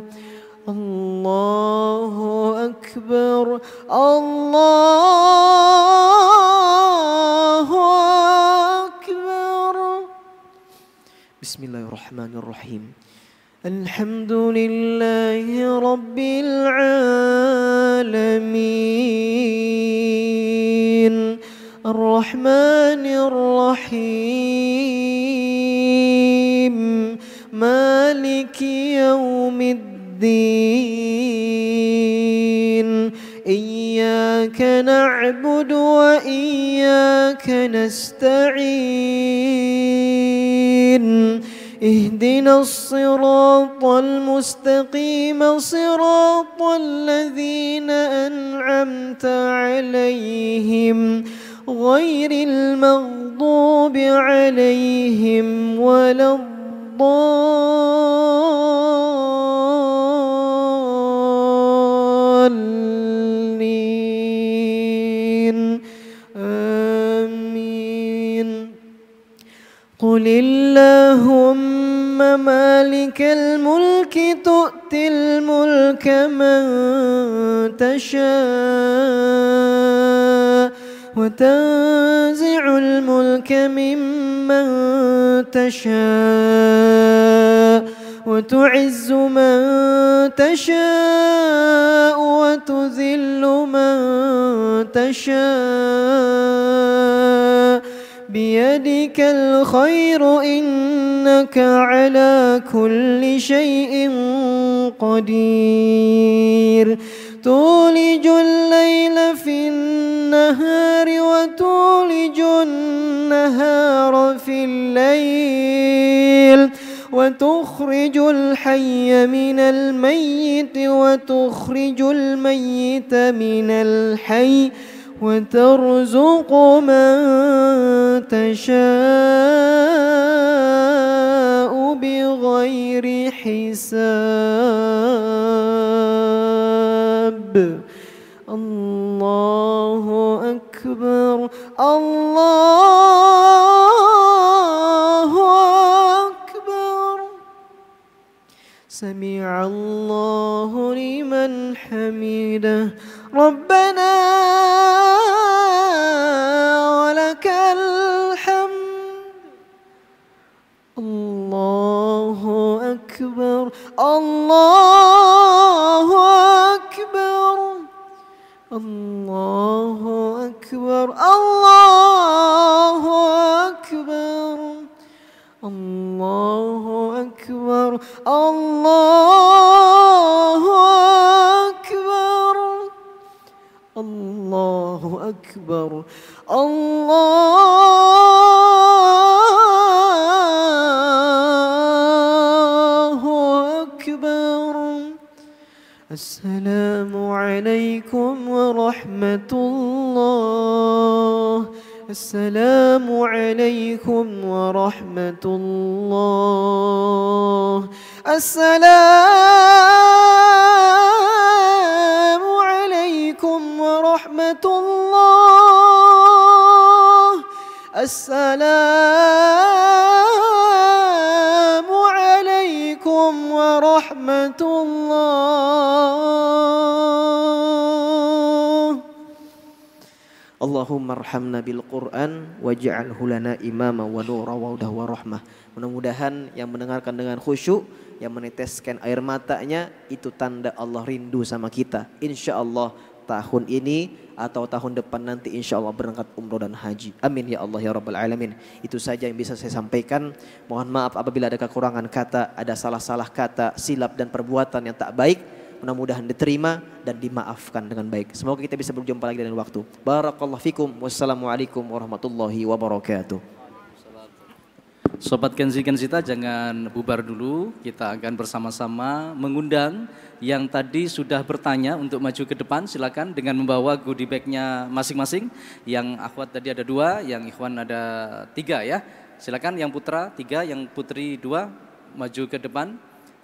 الله أكبر، الله أكبر. بسم الله الرحمن الرحيم. الحمد لله رب العالمين الرحمن الرحيم مالك يوم الدين إياك نعبد وإياك نستعين اهدنا الصراط المستقيم صراط الذين أنعمت عليهم غير المغضوب عليهم ولا الضالين آمين. قل اللهم مالك الملك تؤتي الملك من تشاء وتنزع الملك ممن تشاء وتعز من تشاء وتذل من تشاء بيدك الخير إنك على كل شيء قدير. تولج الليل في النهار وتولج النهار في الليل وتخرج الحي من الميت وتخرج الميت من الحي وترزق من تشاء بغير حساب الله أكبر الله أكبر سمع الله لمن حمده ربنا ولك الحمد الله أكبر الله أكبر الله أكبر الله أكبر الله أكبر الله أكبر الله أكبر الله أكبر السلام عليكم ورحمة الله السلام عليكم ورحمة الله السلام عليكم ورحمة الله السلام عليكم ورحمة الله Allahumma arhamna bil Qur'an waj'alhu lana imama wa nura wa huda wa rahmah. Mudah-mudahan yang mendengarkan dengan khusyuk, yang meneteskan air matanya itu tanda Allah rindu sama kita. Insya Allah tahun ini atau tahun depan nanti insya Allah berangkat umroh dan haji. Amin ya Allah ya Rabbal Alamin. Itu saja yang bisa saya sampaikan. Mohon maaf apabila ada kekurangan kata, ada salah-salah kata, silap dan perbuatan yang tak baik. Mudah-mudahan diterima dan dimaafkan dengan baik. Semoga kita bisa berjumpa lagi dengan waktu. Barakallahu fikum. Wassalamualaikum warahmatullahi wabarakatuh. Sobat Kenzi Kenzita jangan bubar dulu. Kita akan bersama-sama mengundang yang tadi sudah bertanya untuk maju ke depan. Silakan dengan membawa goodie bag-nya masing-masing. Yang akhwat tadi ada 2, yang ikhwan ada 3 ya. Silakan yang putra 3, yang putri 2 maju ke depan.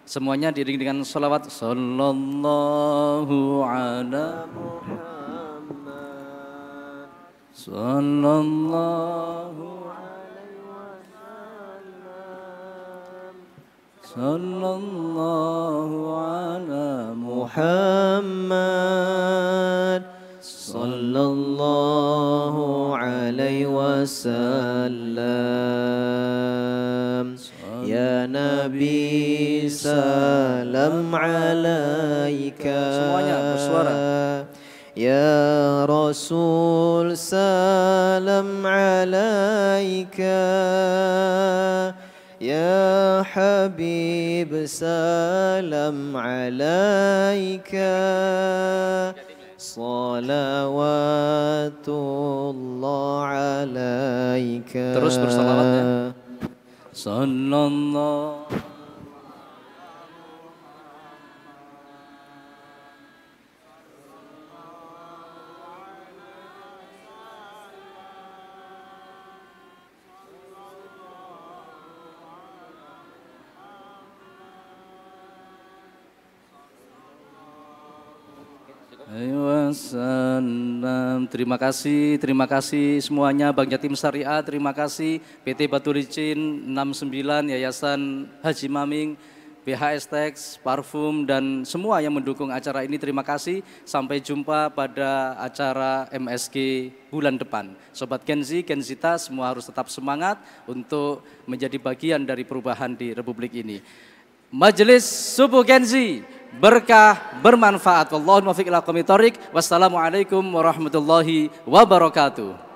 Semuanya diiringi dengan salawat sallallahu ala Muhammad sallallahu alaihi wasallam sallallahu ala Muhammad sallallahu alaihi wasallam. Ya Nabi salam alaika. Semuanya bersuara. Ya Rasul salam alaika. Ya Habib salam alaika. Salawatullah alaika. Terus bersalawatnya. Sallallahu wasallam. Terima kasih semuanya. Bank Jatim Syariah, terima kasih. PT Batu Licin 69, Yayasan Haji Maming, BHS Tax, Parfum, dan semua yang mendukung acara ini, terima kasih. Sampai jumpa pada acara MSG bulan depan. Sobat Kenzi, Kenzita, semua harus tetap semangat untuk menjadi bagian dari perubahan di Republik ini. Majelis Subuh Kenzi, berkah bermanfaat. Wallahul muwaffiq ila aqwamit thoriq. Wassalamualaikum warahmatullahi wabarakatuh.